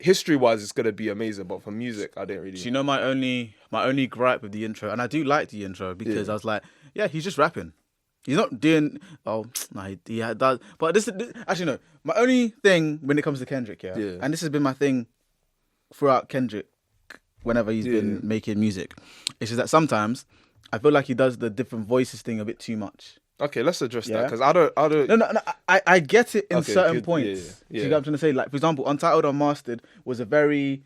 history-wise, it's going to be amazing, but for music, I didn't really... Do you know my only gripe with the intro, and I do like the intro because I was like, yeah, he's just rapping. He's not doing... Oh, no, he does. But this actually, no. My only thing when it comes to Kendrick, and this has been my thing throughout Kendrick, whenever he's been making music, it's just that sometimes I feel like he does the different voices thing a bit too much. Okay, let's address that because I don't. No. I get it in certain good. points. Yeah. Do you get what I'm trying to say? Like for example, Untitled Unmastered was a very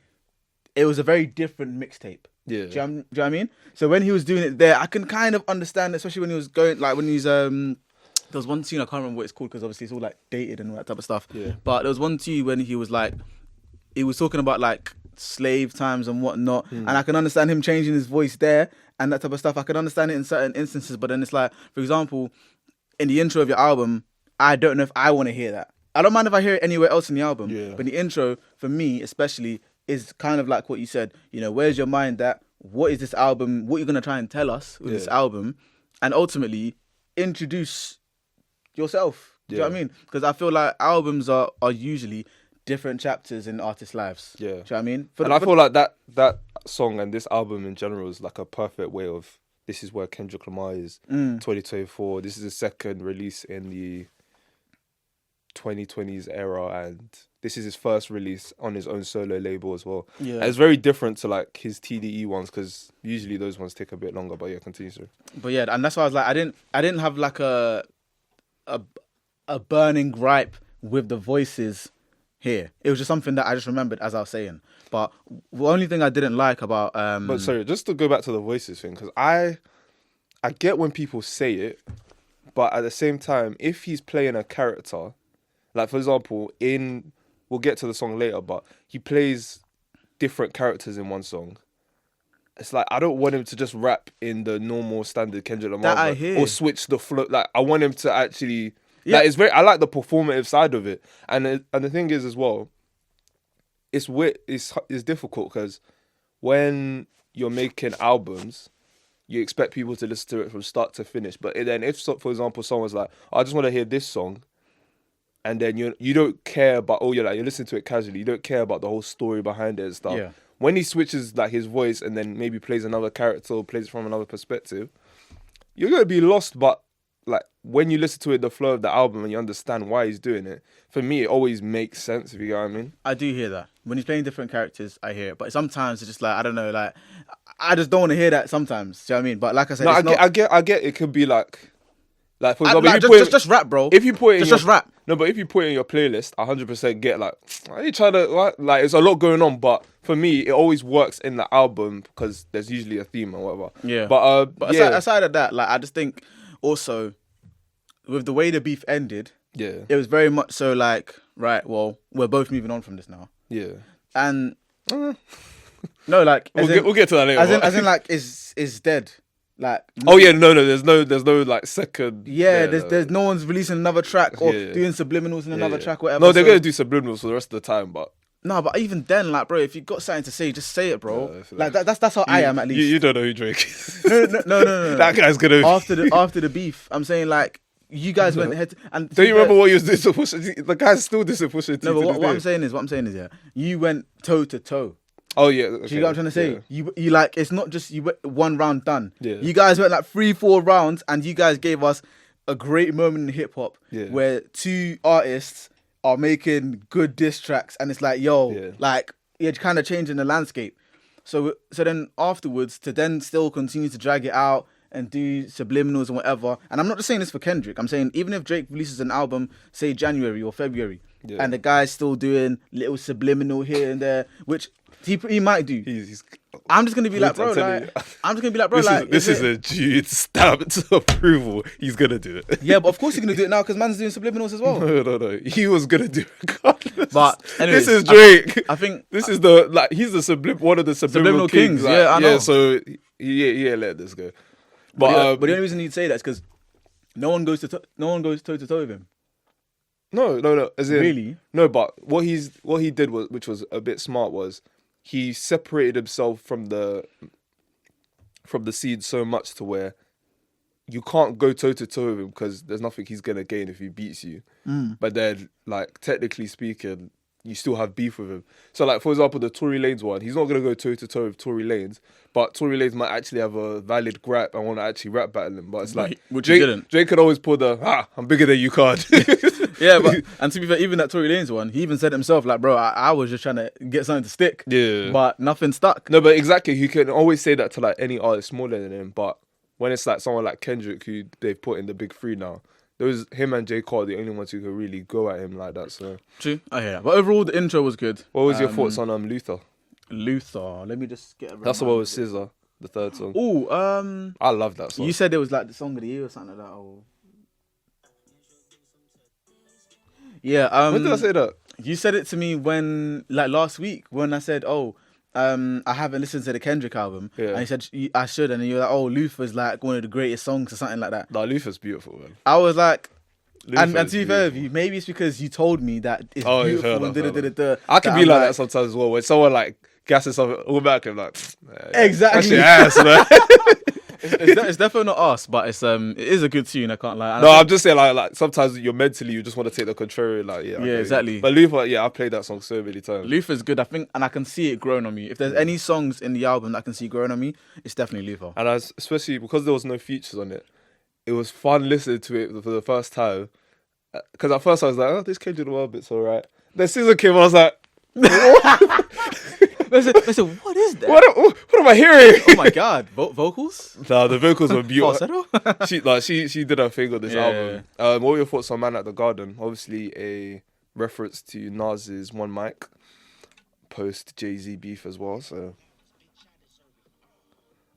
different mixtape. Yeah. Do you know what I mean? So when he was doing it there, I can kind of understand, especially when he was going there was one tune I can't remember what it's called because obviously it's all like dated and all that type of stuff. Yeah. But there was one tune when he was talking about like slave times and whatnot, and I can understand him changing his voice there and that type of stuff. I can understand it in certain instances, but then it's like, for example, in the intro of your album, I don't know if I want to hear that. I don't mind if I hear it anywhere else in the album, but the intro, for me especially, is kind of like what you said, where's your mind at? What is this album? What you're going to try and tell us with this album? And ultimately, introduce yourself. Do you know what I mean? Because I feel like albums are usually different chapters in artists' lives. Yeah. Do you know what I mean? I feel like that song and this album in general is like a perfect way of this is where Kendrick Lamar is. 2024. This is his second release in the 2020s era, and this is his first release on his own solo label as well. Yeah, and it's very different to like his TDE ones, because usually those ones take a bit longer. But yeah, continue, sir. but yeah, and that's why I was like, I didn't have like a burning gripe with the voices here. It was just something that I just remembered as I was saying. But the only thing I didn't like about But sorry, just to go back to the voices thing, because I get when people say it, but at the same time, if he's playing a character, like for example, we'll get to the song later, but he plays different characters in one song. It's like, I don't want him to just rap in the normal standard Kendrick Lamar That I hear. or switch the flow. Like, I want him to actually, Yeah. like, I like the performative side of it. And the thing is as well, it's weird, it's difficult, because when you're making albums, you expect people to listen to it from start to finish. But then if, for example, someone's like, I just want to hear this song, and then you don't care about, you're listening to it casually, you don't care about the whole story behind it and stuff. Yeah. When he switches like his voice and then maybe plays another character or plays from another perspective, you're gonna be lost. But like when you listen to it, the flow of the album, and you understand why he's doing it, for me it always makes sense, if you get what I mean. I do hear that. When he's playing different characters, I hear it. But sometimes it's just like, I don't know, like, I just don't want to hear that sometimes. Do you know what I mean? But like I said, No, it's I get it could be like for example, like, if you put just rap, bro. if you put it in just rap. No, but if you put it in your playlist, 100% get like, are you trying to, what? Like, it's a lot going on, but for me, it always works in the album because there's usually a theme or whatever. Yeah. But yeah. aside of that, like, I just think also with the way the beef ended, Yeah. it was very much so like, right, well, we're both moving on from this now. Yeah. And no, like, We'll get to that later. as in like, is dead. Like, oh yeah, no, there's no like second. yeah, there's no one's releasing another track or Yeah. doing subliminals in another track, whatever. No, they're so- gonna do subliminals for the rest of the time, but No, but even then, like, bro, if you got something to say, just say it, bro. Yeah, I feel like that's how I am, at least. You don't know who Drake is. No. That guy's gonna. after the beef, I'm saying, like, you guys went ahead and Don't you remember what you was doing to Pusha T? The guy's still doing Pusha T. No, but to what this I'm day. saying is, yeah, you went toe to toe. Oh yeah. Okay. Do you get what I'm trying to say? Yeah. You like, it's not just you went one round done. Yeah. You guys went like 3-4 rounds, and you guys gave us a great moment in hip hop where two artists are making good diss tracks, and it's like, yo, like, you're kind of changing the landscape. So then afterwards, to then still continue to drag it out and do subliminals and whatever. And I'm not just saying this for Kendrick. I'm saying even if Drake releases an album, say January or February, and the guy's still doing little subliminal here and there, which he might do. I'm just gonna be like, bro, This is a Jude stamped approval. He's gonna do it. Yeah, but of course he's gonna do it now because man's doing subliminals as well. No. He was gonna do it regardless. But anyways, this is Drake. I think this is he's the one of the subliminal kings. Like, Yeah, I know. So let this go. But the only reason he'd say that is because no one goes toe to toe with him. No. As in, Really? No, but what he did was, which was a bit smart, was he separated himself from the scene so much to where you can't go toe to toe with him because there's nothing he's gonna gain if he beats you. But then, like, technically speaking, you still have beef with him. So, like, for example, the Tory Lanez one, he's not gonna go toe to toe with Tory Lanez, but Tory Lanez might actually have a valid gripe and want to actually rap battle him. But it's like, Which he didn't. Drake could always pull the I'm bigger than you card. Yeah, but and to be fair, even that Tory Lanez one, he even said himself, like, bro, I was just trying to get something to stick. Yeah. But nothing stuck. No, but exactly, he can always say that to like any artist smaller than him. But when it's like someone like Kendrick, who they've put in the big three now, those him and J. Cole are the only ones who can really go at him like that. So True, I hear that. But overall, the intro was good. what was your thoughts on Luther? Luther. Let me just get a That's the one with SZA, the third song. Oh, I love that song. you said it was like the song of the year or something like that. Or... Yeah. When did I say that? You said it to me when, like, last week, when I said, I haven't listened to the Kendrick album. Yeah. And you said, I should. And you were like, oh, Luther's like one of the greatest songs or something like that. Nah, Luther's beautiful, man. I was like, and Luther's to be fair with beautiful. you, maybe it's because you told me that it's you've beautiful. heard And that. I can be like that sometimes as well. When someone like gasses something all back, I'm like, Exactly. Actually, ass, man. it's definitely not us, but it is a good tune. I can't lie. And No, I I'm just saying like sometimes you're mentally you just want to take the contrary. Like yeah, I Yeah, get you. exactly. But Luther, yeah, I played that song so many times. Luther's good, I think, and I can see it growing on me. If there's any songs in the album that I can see growing on me, it's definitely Luther. And especially because there was no features on it, it was fun listening to it for the first time. Because at first I was like, oh, this Kendrick Deliver bit's alright. Then Scissor came, I was like, They said, what is that? what am I hearing? Oh my god, vocals? Nah, the vocals were beautiful. Falsetto? She did her thing on this album. What were your thoughts on Man at the Garden? Obviously a reference to Nas's One Mic post Jay-Z beef as well. So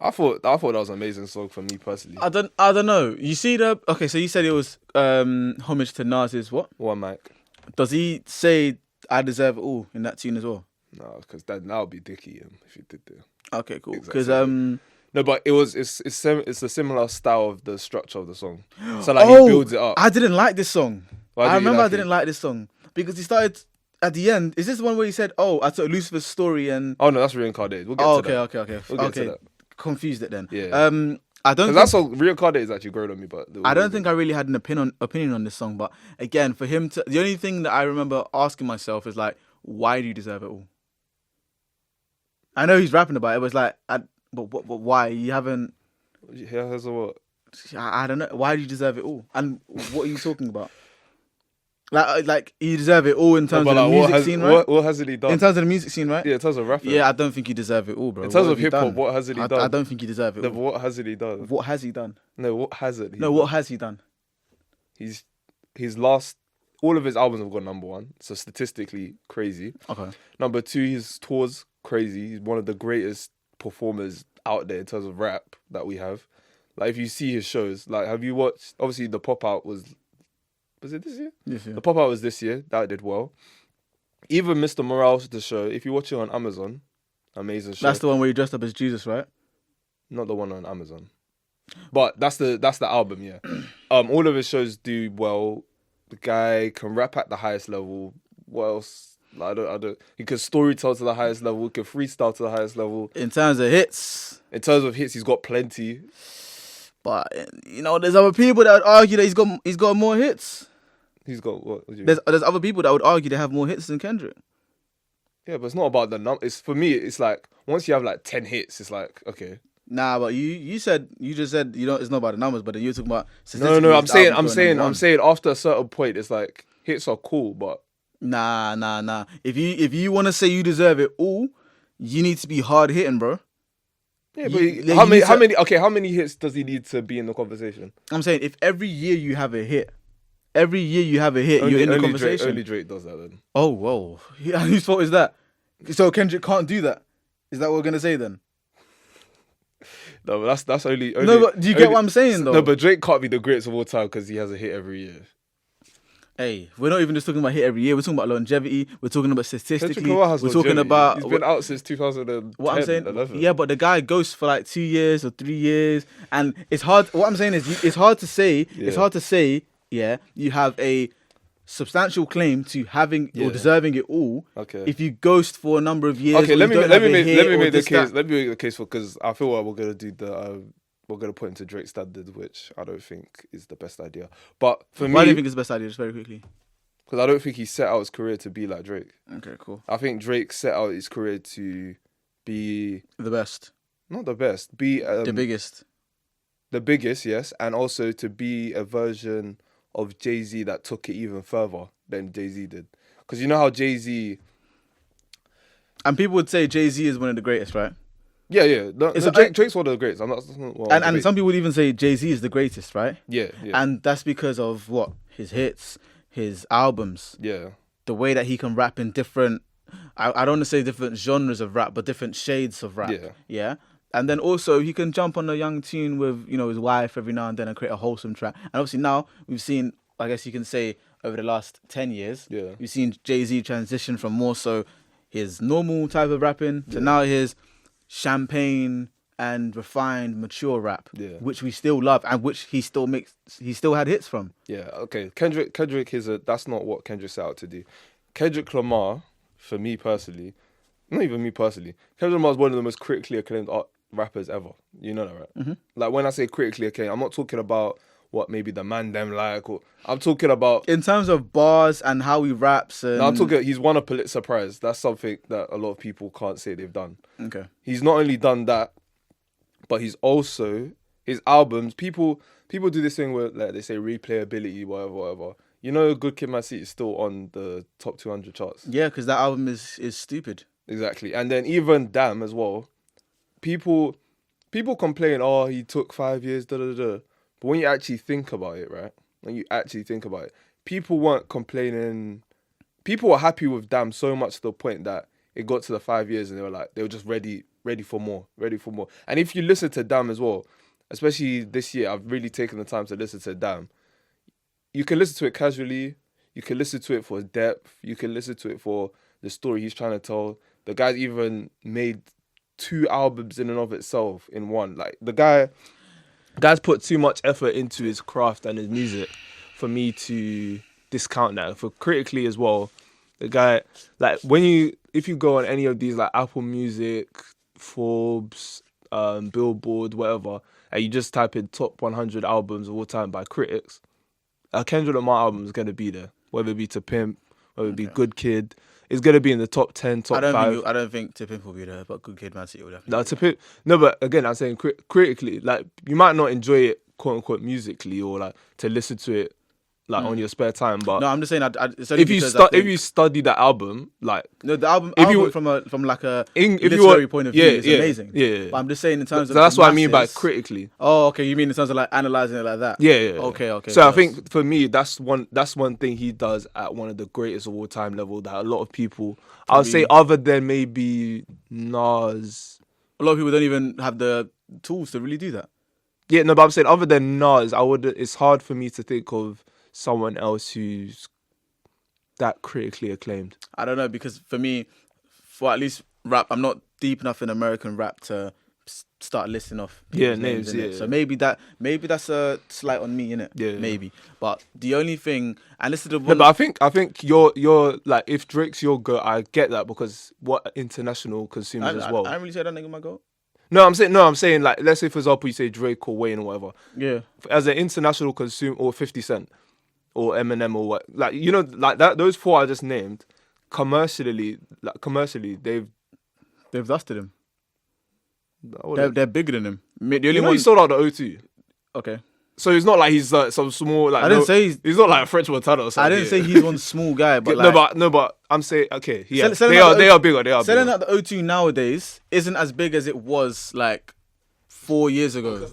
I thought that was an amazing song for me personally. I don't know. You see so you said it was homage to Nas's what? One Mic. Does he say I deserve it all in that tune as well? No, because that would be dicky if he did that. Okay, cool. Because No, but it's a similar style of the structure of the song. So like he builds it up. I didn't like this song. Why I remember I didn't didn't like this song because he started at the end. Is this the one where he said, "Oh, I took Lucifer's story and"? Oh no, that's Reincarnated. We'll get to that. Okay. We'll get to that. Confused it then. Yeah. I don't. Because that song Reincarnated is actually growing on me, but I don't think I really had an opinion on this song. But again, for him to, the only thing that I remember asking myself is like, why do you deserve it all? I know he's rapping about it, but it's like, but why? You haven't. Yeah, has a what? I don't know. Why do you deserve it all? And what are you talking about? Like you deserve it all in terms of the music scene, right? What hasn't he done? In terms of the music scene, right? Yeah, in terms of rapping. Yeah, I don't think you deserve it all, bro. In terms of hip hop, what hasn't he done? I don't think you deserve it No, all. but what hasn't he done? What has he done? No, what hasn't he? No, what has he done? His last, all of his albums have gone number one, so statistically crazy. Okay. Number two, his tours crazy. He's one of the greatest performers out there in terms of rap that we have. Like if you see his shows, like have you watched? Obviously, the pop out was it this year? Yes, yeah. The pop out was this year. That did well. Even Mr. Morales, the show, if you watch it on Amazon, amazing show. That's the one where he dressed up as Jesus, right? Not the one on Amazon, but that's the album. Yeah. All of his shows do well. The guy can rap at the highest level. What else? Like, I don't. He can storytell to the highest level. He can freestyle to the highest level. In terms of hits. In terms of hits, he's got plenty. But there's other people that would argue that he's got more hits. He's got what? What do you mean? There's other people that would argue they have more hits than Kendrick. Yeah, but it's not about the number. It's for me. It's like once you have like 10 hits, it's like okay. Nah, but you just said it's not about the numbers, but then you're talking about No. I'm saying after a certain point, it's like hits are cool, but nah. If you want to say you deserve it all, you need to be hard hitting, bro. Yeah, but how many hits does he need to be in the conversation? I'm saying if every year you have a hit, you're in the conversation. Only Drake does that then. Oh, whoa. Whose fault is that? So Kendrick can't do that? Is that what we're going to say then? No, but that's only. No, but do you get what I'm saying though? No, but Drake can't be the greatest of all time because he has a hit every year. Hey, we're not even just talking about hit every year. We're talking about longevity. We're talking about statistically. We're talking about. He's been out since 2010. What I'm saying, 11. yeah, but the guy goes for like 2 years or 3 years, and it's hard. What I'm saying is, it's hard to say. Yeah. It's hard to say. Yeah, you have a substantial claim to having or deserving it all. Okay. If you ghost for a number of years. Okay, let me make the case. Let me make the case for because I feel like we're gonna do we're gonna put into Drake's standard, which I don't think is the best idea. But for me, why do you think it's the best idea? Just very quickly. Because I don't think he set out his career to be like Drake. Okay, cool. I think Drake set out his career to be the best. Not the best. Be the biggest. The biggest, yes, and also to be a version of Jay-Z that took it even further than Jay-Z did. Because you know how Jay-Z... And people would say Jay-Z is one of the greatest, right? Yeah. Drake's one of the greatest. I'm not... And some people would even say Jay-Z is the greatest, right? Yeah. And that's because of what? His hits, his albums. Yeah. The way that he can rap in different... I don't want to say different genres of rap, but different shades of rap. Yeah. And then also he can jump on a young tune with, his wife every now and then and create a wholesome track. And obviously now we've seen, I guess you can say, over the last 10 years, we've seen Jay-Z transition from more so his normal type of rapping to now his champagne and refined, mature rap, which we still love and which he still had hits from. Yeah, okay. Kendrick that's not what Kendrick set out to do. Kendrick Lamar, for me personally, not even me personally, Kendrick Lamar is one of the most critically acclaimed rappers ever. You know that, right? Mm-hmm. Like when I say critically acclaimed, I'm not talking about what maybe the man them like, or I'm talking about In terms of bars and how he raps, and no, I'm talking. He's won a Pulitzer Prize. That's something that a lot of people can't say they've done. Okay. He's not only done that, but he's also his albums. People do this thing where like they say replayability, whatever. You know, Good Kid, Mad City is still on the top 200 charts. Yeah, because that album is stupid. Exactly, and then even Damn as well. People complain, oh, he took 5 years, da da da. But when you actually think about it, right? People weren't complaining. People were happy with Damn so much to the point that it got to the 5 years and they were just ready for more. And if you listen to Damn as well, especially this year, I've really taken the time to listen to Damn. You can listen to it casually. You can listen to it for depth. You can listen to it for the story he's trying to tell. The guy's even made 2 albums in and of itself in one. Like the guy's put too much effort into his craft and his music for me to discount that. For critically as well, the guy, like if you go on any of these like Apple Music, Forbes, Billboard, whatever, and you just type in top 100 albums of all time by critics, a Kendrick Lamar album is going to be there. Whether it be To Pimp, whether it be Good Kid, it's going to be in the top 10, top 5. I don't think To Pimp will be there, but Good Kid, Mad City will definitely. No, To Pimp. No, but again, I'm saying critically, like you might not enjoy it, quote unquote, musically or like to listen to it like on your spare time. But No, I'm just saying. if you study that album, like no, the album from like a if you literary were, point of view is amazing. Yeah. But I'm just saying in terms of that's the what I mean by masses- critically. Oh, okay. You mean in terms of like analyzing it like that? Yeah. Okay. So I think for me, that's one thing he does at one of the greatest of all time level that a lot of people, I would say, other than maybe Nas. A lot of people don't even have the tools to really do that. Yeah, no, but I'm saying other than Nas, it's hard for me to think of someone else who's that critically acclaimed. I don't know, because for me, for at least rap, I'm not deep enough in American rap to start listing off people's names in it. So maybe that's a slight on me, innit? Yeah. Maybe. But the only thing, and this is the No, one. but I think you're like, if Drake's your goat, I get that, because what international consumers as well. I don't really say that nigga my goat. No, I'm saying like, let's say for example you say Drake or Wayne or whatever. Yeah. As an international consumer, or 50 Cent or Eminem or what, like, you know, like that, those 4 I just named, commercially they've dusted him. They're bigger than him. The only he one. sold out the O2. Okay. So it's not like he's some small, like, I didn't say he's not like a French Montana or something. I didn't say he's one small guy, but like, no, but I'm saying, okay, yeah, Selling they are bigger. selling out the O2 nowadays isn't as big as it was like 4 years ago.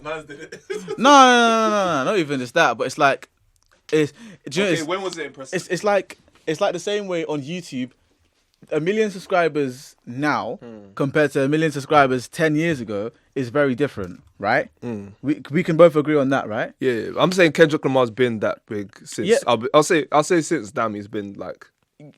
No, not even just that. But it's like, do you know, when was it impressive? it's like the same way on YouTube. 1 million subscribers now compared to 1 million subscribers 10 years ago is very different, right? We can both agree on that, right? Yeah, I'm saying Kendrick Lamar's been that big since. Yeah. I'll say since Damn, he's been like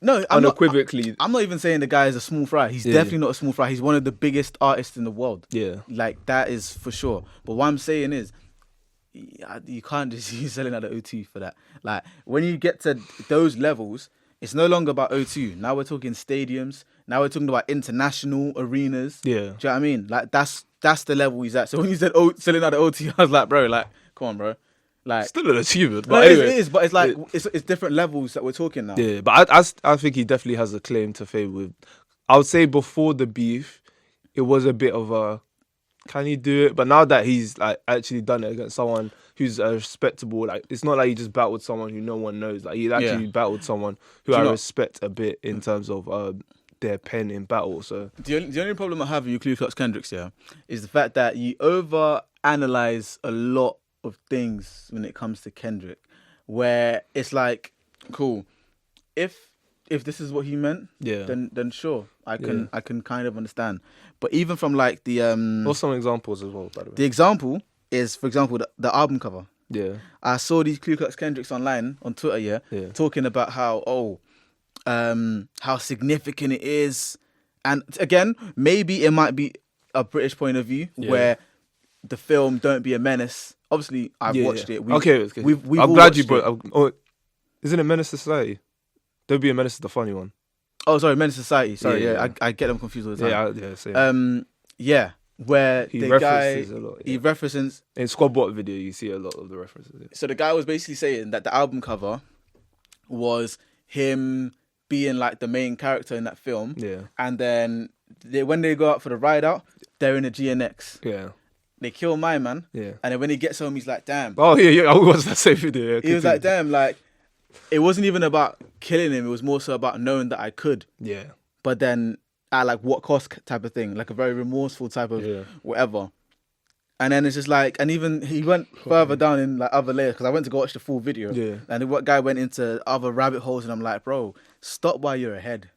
No, I'm unequivocally. I'm not even saying the guy is a small fry. He's definitely not a small fry. He's one of the biggest artists in the world. Yeah, Like, that is for sure. But what I'm saying is, you can't just use selling out the O2 for that. Like, when you get to those levels, it's no longer about O2. Now we're talking stadiums. Now we're talking about international arenas. Yeah. Do you know what I mean? Like, that's the level he's at. So when you said selling out the O2, I was like, bro, like, come on, bro. Like, still an achievement. no, But anyway, it is. But it's like it's different levels that we're talking now. yeah. But I think he definitely has a claim to fame with. I would say before the beef, it was a bit of a, can he do it? But now that he's like actually done it against someone who's respectable, like, it's not like he just battled someone who no one knows. Like, he actually battled someone who I respect a bit in terms of their pen in battle. So the only problem I have with you Ku Klux Kendricks here is the fact that you over analyze a lot of things when it comes to Kendrick, where it's like, cool, if this is what he meant, then sure, I can kind of understand. But even from like the what's some examples as well, by the way? The example is, for example, the album cover. Yeah, I saw these Ku Klux Kendricks online on Twitter, talking about how significant it is, and again, maybe it might be a British point of view where the film Don't Be a Menace. Obviously, I've watched it. Okay. We've I'm all glad you watched brought. Isn't it Menace to Society? Don't Be a Menace is the funny one. Oh, sorry, Menace Society. Sorry, I get them confused all the time. Yeah, same. Yeah. where He the guy references a lot, he yeah. references. In Squad Bot video, you see a lot of the references. Yeah. So the guy was basically saying that the album cover was him being like the main character in that film. Yeah. And then when they go out for the ride out, they're in a GNX. Yeah. They kill my man. Yeah. And then when he gets home, he's like, damn. Oh yeah, I watched that same video. Yeah, He was like, damn, like, it wasn't even about killing him. It was more so about knowing that I could. yeah, But then at like what cost type of thing, like a very remorseful type of whatever. And then it's just like, and even he went further down in like other layers because I went to go watch the full video. Yeah. And the guy went into other rabbit holes, and I'm like, bro, stop while you're ahead.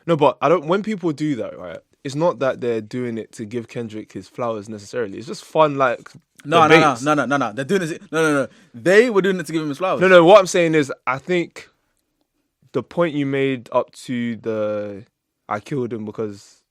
No, but I don't. When people do that, right? It's not that they're doing it to give Kendrick his flowers necessarily. It's just fun, like No. debates. They're doing this. No. They were doing it to give him his flowers. No. What I'm saying is, I think the point you made up to the "I killed him because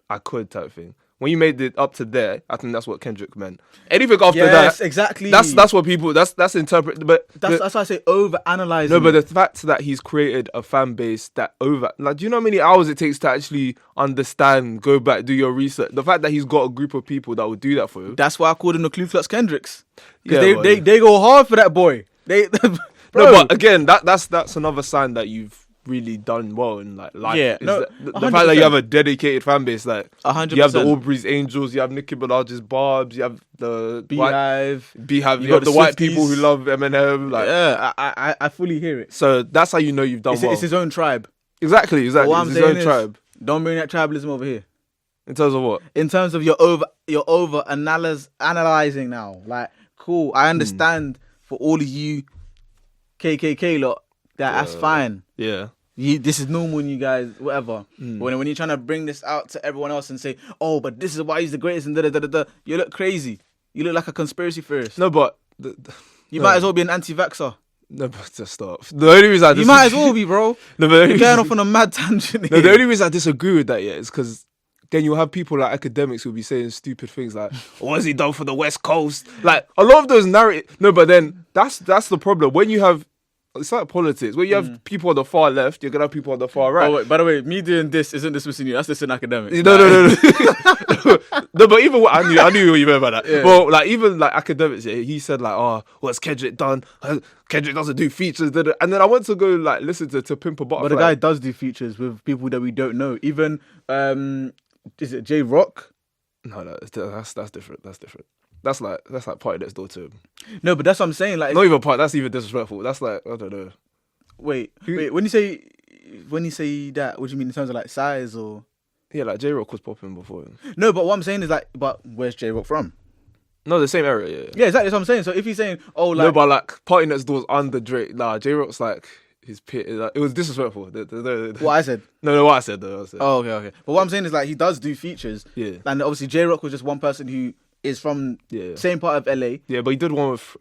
I could" type thing. When you made it up to there, I think that's what Kendrick meant. Anything after Yes, that, exactly. That's what people. That's interpret. But That's why I say over analyzing. no, but the fact that he's created a fan base that do you know how many hours it takes to actually understand, go back, do your research? The fact that he's got a group of people that would do that for him. That's why I called him the Ku Klux Kendricks. Yeah, Because they go hard for that boy. They No, bro. but again, that's another sign that you've really done well in like life. Yeah, is no, the fact that you 100%. have a dedicated fan base, like 100%. you have the Aubrey's Angels, you have Nicki Minaj's Barbs, you have the Beehive. Beehive, You you have got the the white Swifties. people who love Eminem. Like, Yeah, I fully hear it. so that's how you know you've done well. It's his own tribe. Exactly. But what It's I'm his saying own is, tribe. don't bring that tribalism over here. In terms of what? In terms of you're over analyzing now. Like, cool. I understand for all of you KKK lot that's fine. Yeah. This is normal in you guys, whatever. But when you're trying to bring this out to everyone else and say, oh, but this is why he's the greatest and da-da-da-da-da, you look crazy. You look like a conspiracy theorist. No, but You might as well be an anti-vaxxer. no, but just stop. The only reason You might as well be, bro. No, but the only You're going reason, off on a mad tangent no, here. the only reason I disagree with that, is because then you'll have people like academics who'll be saying stupid things like, "What has he done for the West Coast?" Like a lot of those narratives. No, but then that's the problem when you have. It's like politics. When you have people on the far left, you're gonna have people on the far right. Oh, wait, by the way, me doing this isn't dismissing you. That's just an academic. No. No, but even what I knew what you meant by that. Yeah. Well, like even like academics, he said like, "Oh, what's Kendrick done? Kendrick doesn't do features." Da-da. And then I went to go like listen to Pimp a Butterfly. But the guy does do features with people that we don't know. Even, is it J Rock? No, that's different. That's different. That's like party next door to him. No, but that's what I'm saying. Like, Not even part. That's even disrespectful. That's like I don't know. wait. When you say that, what do you mean in terms of like size or? Yeah, like J Rock was popping before him. No, but what I'm saying is like, but where's J Rock from? No, the same area. Yeah. Yeah, exactly. That's what I'm saying. So if he's saying, oh, like, No, but like party next door's under Drake. Nah, J Rock's like his pit. Like, it was disrespectful. what I said. No, what I said though. Oh, okay. But what I'm saying is like he does do features. Yeah. And obviously J Rock was just one person who is from Yeah. same part of LA. Yeah, but he did one with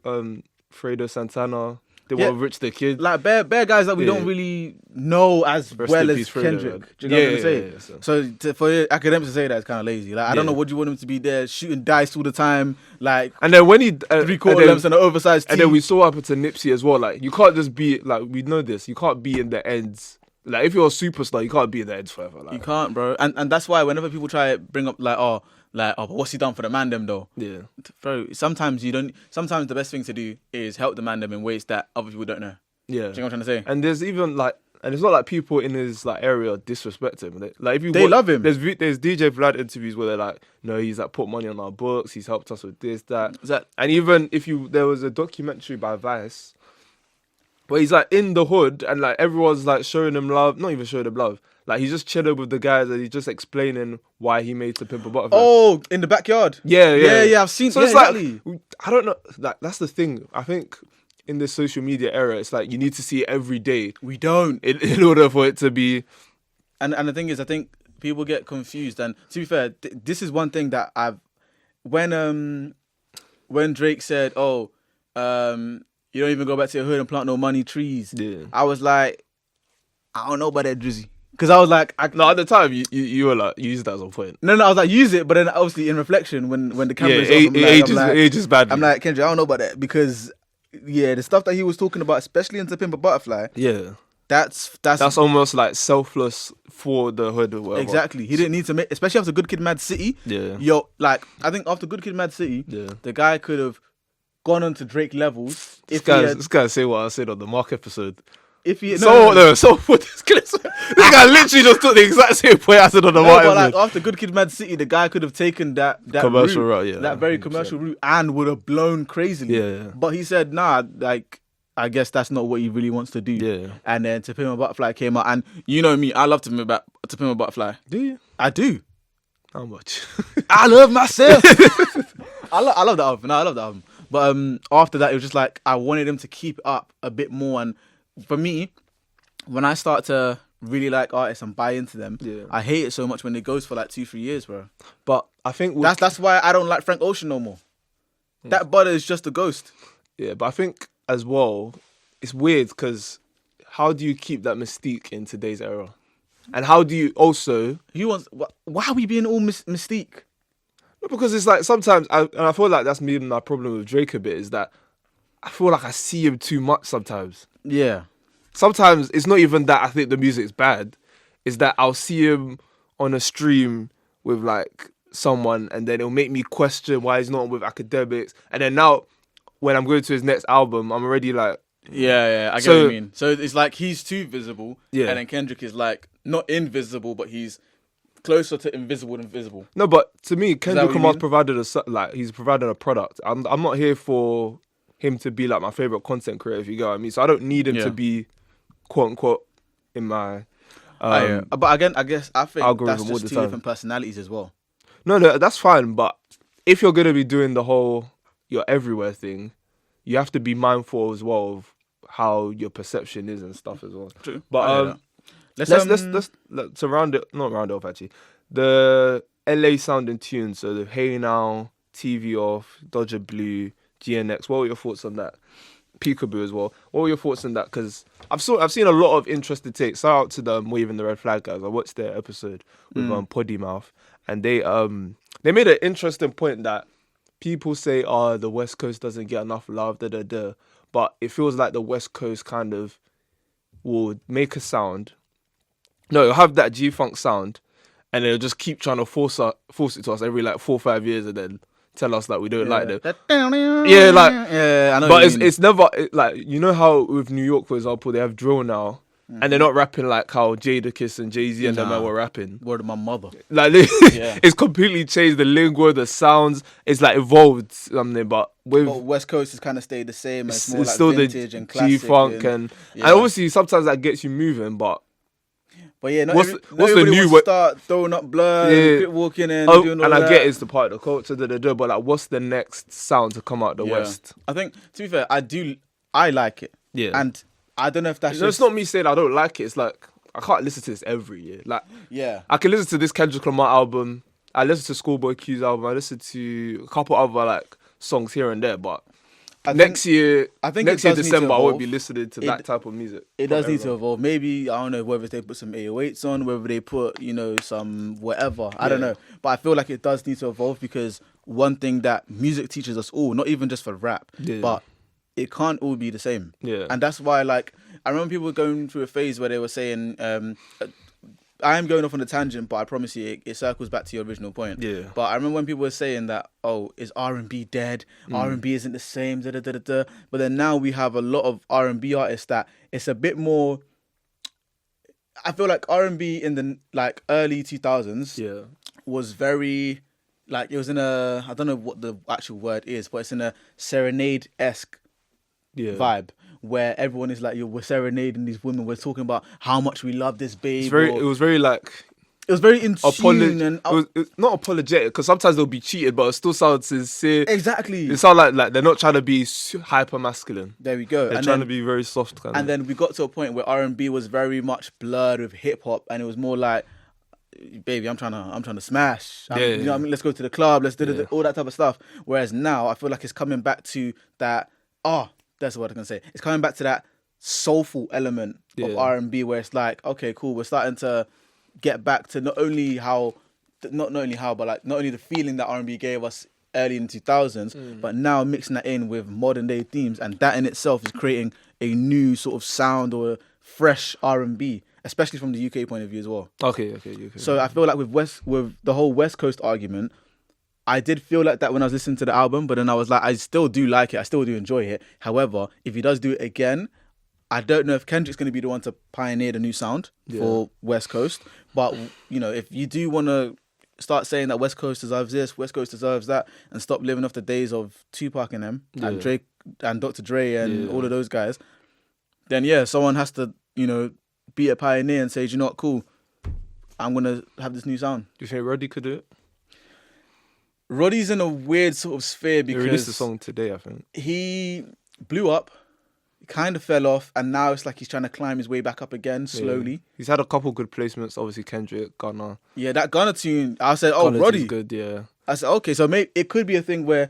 Fredo Santana. Did Yeah. one with Rich the Kid. Like bare guys that we Yeah. don't really know as Rest well in as peace, Fredo, Kendrick. man. Do you know what I'm Yeah, saying? yeah, So for academics to say that is kind of lazy. Like I don't Yeah. know what you want him to be there shooting dice all the time, like And then when he 3/4 lengths and an oversized tee. and then we saw what happened to Nipsey as well. Like you can't just be like we know this. You can't be in the ends. Like if you're a superstar, you can't be in the ends forever. Like You can't, bro. And that's why whenever people try to bring up oh, but what's he done for the man them though? yeah, Bro, sometimes the best thing to do is help the man them in ways that other people don't know. yeah. Do you know what I'm trying to say? And there's even like, and it's not like people in his like area disrespect him. Like if you They love him. There's DJ Vlad interviews where they're like, no, he's like put money on our books. He's helped us with this, that. And even if there was a documentary by Vice where he's like in the hood and like everyone's like showing him love, not even showing him love. Like he's just chilling with the guys and he's just explaining why he made To Pimp a Butterfly. Oh, in the backyard. Yeah. I've seen. So yeah, it's exactly. like I don't know. Like that's the thing. I think in this social media era, it's like you need to see it every day We don't. in order for it to be. And the thing is, I think people get confused. And to be fair, this is one thing that when Drake said, "Oh, you don't even go back to your hood and plant no money trees," Yeah. I was like, I don't know about that, Drizzy, because I was like, No, at the time you were like you used that as a point. no, I was like, use it, but then obviously in reflection, when the camera's off, it ages badly. I'm like, Kendrick, I don't know about that because the stuff that he was talking about, especially into Pimp a Butterfly, yeah, That's almost like selfless for the hood or whatever. exactly. He didn't need to make, especially after Good Kid, Mad City. Yeah. Like I think after Good Kid, Mad City, Yeah. the guy could have gone on to Drake levels. This guy say what I said on the Mark episode. If he So for this guy literally just took the exact same point I said on the Mark but like episode. after Good Kid, Mad City, the guy could have taken that Commercial route, yeah, that very 100%. commercial route, and would have blown crazily. Yeah. But he said, nah, like I guess that's not what he really wants to do. Yeah. And then To Pimp a Butterfly came out, and you know me, I love To Pimp a Butterfly. Do you? I do. How much? I love myself. I love that album. No, I love that album. But after that, it was just like I wanted him to keep it up a bit more. And for me, when I start to really like artists and buy into them, Yeah. I hate it so much when it goes for like 2-3 years, bro. But I think That's why I don't like Frank Ocean no more. That butter is just a ghost. yeah, but I think as well, it's weird because how do you keep that mystique in today's era? And how do you also... Why are we being all mystique? Because it's like sometimes, I feel like that's maybe my problem with Drake a bit, is that I feel like I see him too much sometimes. Yeah. Sometimes it's not even that I think the music's bad. It's that I'll see him on a stream with like someone and then it'll make me question why he's not with academics. And then now when I'm going to his next album, I'm already like... Yeah, I get what you mean. So it's like he's too visible, Yeah. and then Kendrick is like not invisible, but he's closer to invisible than visible. No, but to me, Kendrick what you Lamar's mean? provided he's provided a product. I'm not here for him to be like my favorite content creator, if you get what I mean. So I don't need him to be quote unquote in my But again, I guess I think algorithm that's all just the two time. different personalities as well. No, that's fine. But if you're gonna be doing the whole your everywhere thing, you have to be mindful as well of how your perception is and stuff as well. True. But let's to round it, not round it off actually. The LA sounding tunes, so the Hey Now, TV Off, Dodger Blue, GNX. What were your thoughts on that? Peekaboo as well. What were your thoughts on that? Because I've seen a lot of interesting takes. Shout out to them Waving the Red Flag guys. I watched their episode with Poddy Mouth, and they made an interesting point that people say, "Oh, the West Coast doesn't get enough love." But it feels like the West Coast kind of will make a sound. No, it'll have that G-Funk sound, and it'll just keep trying to force it to us every like 4 or 5 years, and then tell us like we don't like them. Yeah, like I know. But it's never like, you know how with New York, for example, they have drill now, and they're not rapping like how Jadakiss and Jay-Z and them were rapping. Word of my mother. Like it's completely changed the lingo, the sounds. It's like evolved something, but with West Coast has kind of stayed the same. And it's more it's like still vintage the and classic G-Funk and obviously sometimes that gets you moving, but yeah, what's the new wants to start throwing up blood, and quit walking in, doing all and that. I get it's the part of the culture, but like, what's the next sound to come out the West? I think, to be fair, I like it. Yeah. And I don't know if that's It's not me saying I don't like it. It's like I can't listen to this every year. Like I can listen to this Kendrick Lamar album. I listen to Schoolboy Q's album. I listen to a couple other like songs here and there, but next year December, I won't be listening to that type of music. It does need to evolve. Maybe, I don't know, whether they put some 808s on, whether they put, some whatever. I don't know. But I feel like it does need to evolve, because one thing that music teaches us all, not even just for rap, but it can't all be the same. Yeah. And that's why, like, I remember people going through a phase where they were saying, I am going off on a tangent, but I promise you it circles back to your original point. Yeah. But I remember when people were saying that, oh, is R&B dead? R&B isn't the same, da-da-da-da-da. But then now we have a lot of R&B artists that it's a bit more... I feel like R&B in the like early 2000s was very... Like, it was in a... I don't know what the actual word is, but it's in a serenade-esque vibe, where everyone is like, we're serenading these women, we're talking about how much we love this babe. It was very in tune and it's not apologetic, because sometimes they'll be cheated, but it still sounds sincere. Exactly. It sounds like they're not trying to be hyper masculine. There we go. They're trying to be very soft kind of. And then we got to a point where R&B was very much blurred with hip hop, and it was more like, baby, I'm trying to smash. You know what I mean? Let's go to the club. Let's do all that type of stuff. Whereas now I feel like it's coming back to that. That's what I can say. It's coming back to that soulful element of R&B, where it's like, okay, cool. We're starting to get back to not only the feeling that R&B gave us early in the 2000s, but now mixing that in with modern day themes, and that in itself is creating a new sort of sound or fresh R&B, especially from the UK point of view as well. Okay. So I feel like with the whole West Coast argument, I did feel like that when I was listening to the album, but then I was like, I still do like it. I still do enjoy it. However, if he does do it again, I don't know if Kendrick's going to be the one to pioneer the new sound for West Coast. But, you know, if you do want to start saying that West Coast deserves this, West Coast deserves that, and stop living off the days of Tupac and them, and Drake and Dr. Dre and all of those guys, then someone has to, you know, be a pioneer and say, you know what, cool, I'm going to have this new sound. Do you think Roddy could do it? Roddy's in a weird sort of sphere because... He released a song today, I think. He blew up, kind of fell off, and now it's like he's trying to climb his way back up again, slowly. Yeah. He's had a couple good placements, obviously Kendrick, Gunna. Yeah, that Gunna tune, I said, oh, Gunna Roddy. good, yeah. I said, okay, so maybe it could be a thing where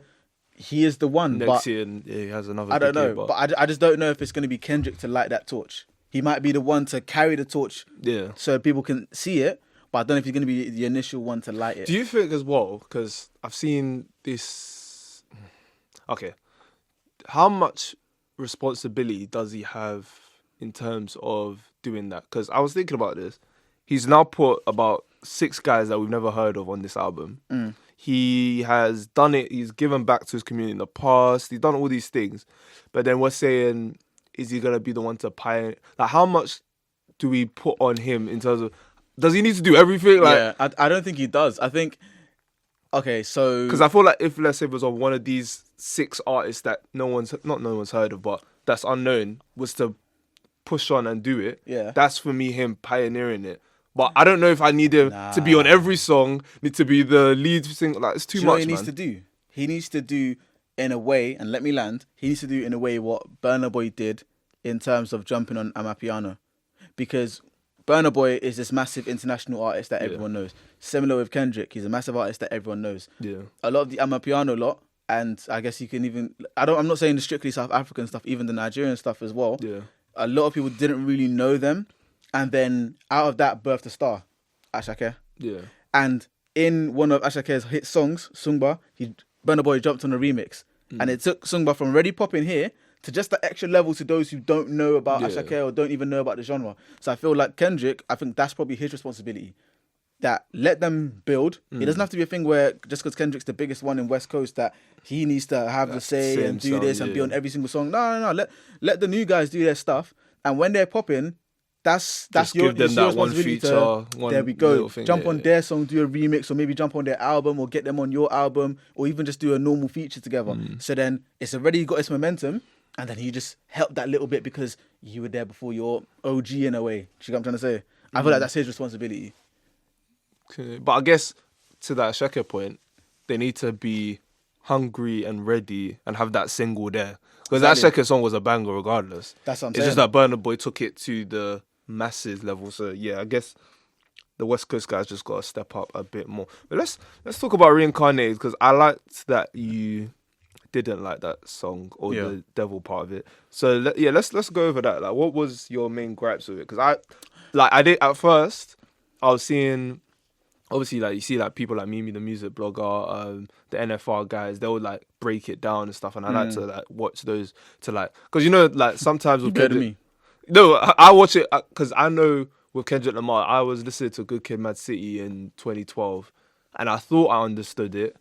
he is the one. Next year, he has another. I don't know, but I just don't know if it's going to be Kendrick to light that torch. He might be the one to carry the torch, so people can see it. But I don't know if he's going to be the initial one to light it. Do you think as well? Because I've seen this. Okay, how much responsibility does he have in terms of doing that? Because I was thinking about this. He's now put about 6 guys that we've never heard of on this album. He has done it. He's given back to his community in the past. He's done all these things. But then we're saying, is he going to be the one to pioneer? Like, how much do we put on him in terms of, does he need to do everything? Like, I don't think he does. I think, okay, so... Because I feel like if, let's say, it was on one of these 6 artists that no one's heard of, but that's unknown, was to push on and do it, that's for me him pioneering it. But I don't know if I need him to be on every song, need to be the lead singer. Like, it's too much, what he needs to do? He needs to do in a way, and let me land, he needs to do in a way what Burna Boy did in terms of jumping on Amapiano. Because Burna Boy is this massive international artist that everyone knows. Similar with Kendrick, he's a massive artist that everyone knows. Yeah. A lot of the Amapiano lot, and I guess you can even... I'm not saying the strictly South African stuff, even the Nigerian stuff as well. Yeah. A lot of people didn't really know them. And then out of that birthed a star, Ashake. Yeah. And in one of Ashake's hit songs, Sungba, Burna Boy jumped on a remix. And it took Sungba from already popping here to just the extra level to those who don't know about Ashake or don't even know about the genre. So I feel like Kendrick, I think that's probably his responsibility. That let them build. It doesn't have to be a thing where just because Kendrick's the biggest one in West Coast that he needs to have the say and do this and be on every single song. No. Let the new guys do their stuff. And when they're popping, that's your responsibility to, there we go, jump on their song, do a remix, or maybe jump on their album or get them on your album, or even just do a normal feature together. So then it's already got its momentum, and then you just help that little bit because you were there before your OG in a way. Do you know what I'm trying to say? I feel like that's his responsibility. Okay. But I guess to that Ashake point, they need to be hungry and ready and have that single there. Because that Ashake song was a banger regardless. That's what I'm saying. It's just that Burna Boy took it to the masses level. So yeah, I guess the West Coast guys just got to step up a bit more. But let's talk about Reincarnated, because I liked that you didn't like that song or the devil part of it. So let's go over that. Like, what was your main gripes with it? Because I did at first. I was seeing, obviously, like you see like people like Mimi the music blogger, the NFR guys, they would like break it down and stuff, and I like to like watch those to like, because you know, like sometimes with Kendrick, no, I watch it because I know with Kendrick Lamar, I was listening to Good Kid, Mad City in 2012, and I thought I understood it,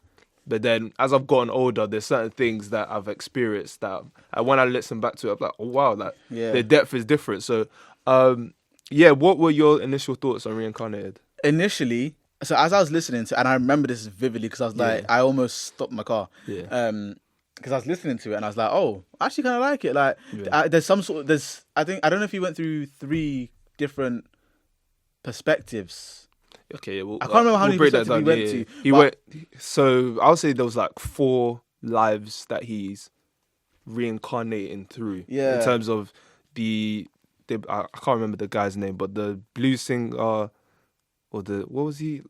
but then as I've gotten older, there's certain things that I've experienced that, and when I listen back to it, I'm like, oh wow, like the depth is different. So, what were your initial thoughts on Reincarnated? Initially, so as I was listening to, and I remember this vividly because I was like, I almost stopped my car. Because I was listening to it and I was like, oh, I actually kind of like it. Like, there's some sort of, I don't know if he went through 3 different perspectives. Okay, well, I can't remember how many perspectives he went to. So I would say there was like 4 lives that he's reincarnating through. Yeah. In terms of I can't remember the guy's name, but the blues singer, or what was he?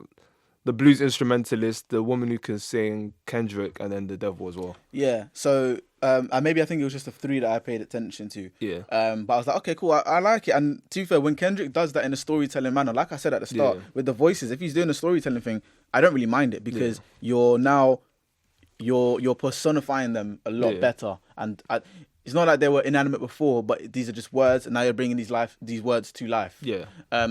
The blues instrumentalist, the woman who can sing, Kendrick, and then the devil as well. Yeah. So I think it was just the 3 that I paid attention to. Yeah. But I was like, okay, cool, I like it. And to be fair, when Kendrick does that in a storytelling manner, like I said at the start, with the voices, if he's doing a storytelling thing, I don't really mind it because you're personifying them a lot better. And it's not like they were inanimate before, but these are just words, and now you're bringing these words to life. Yeah.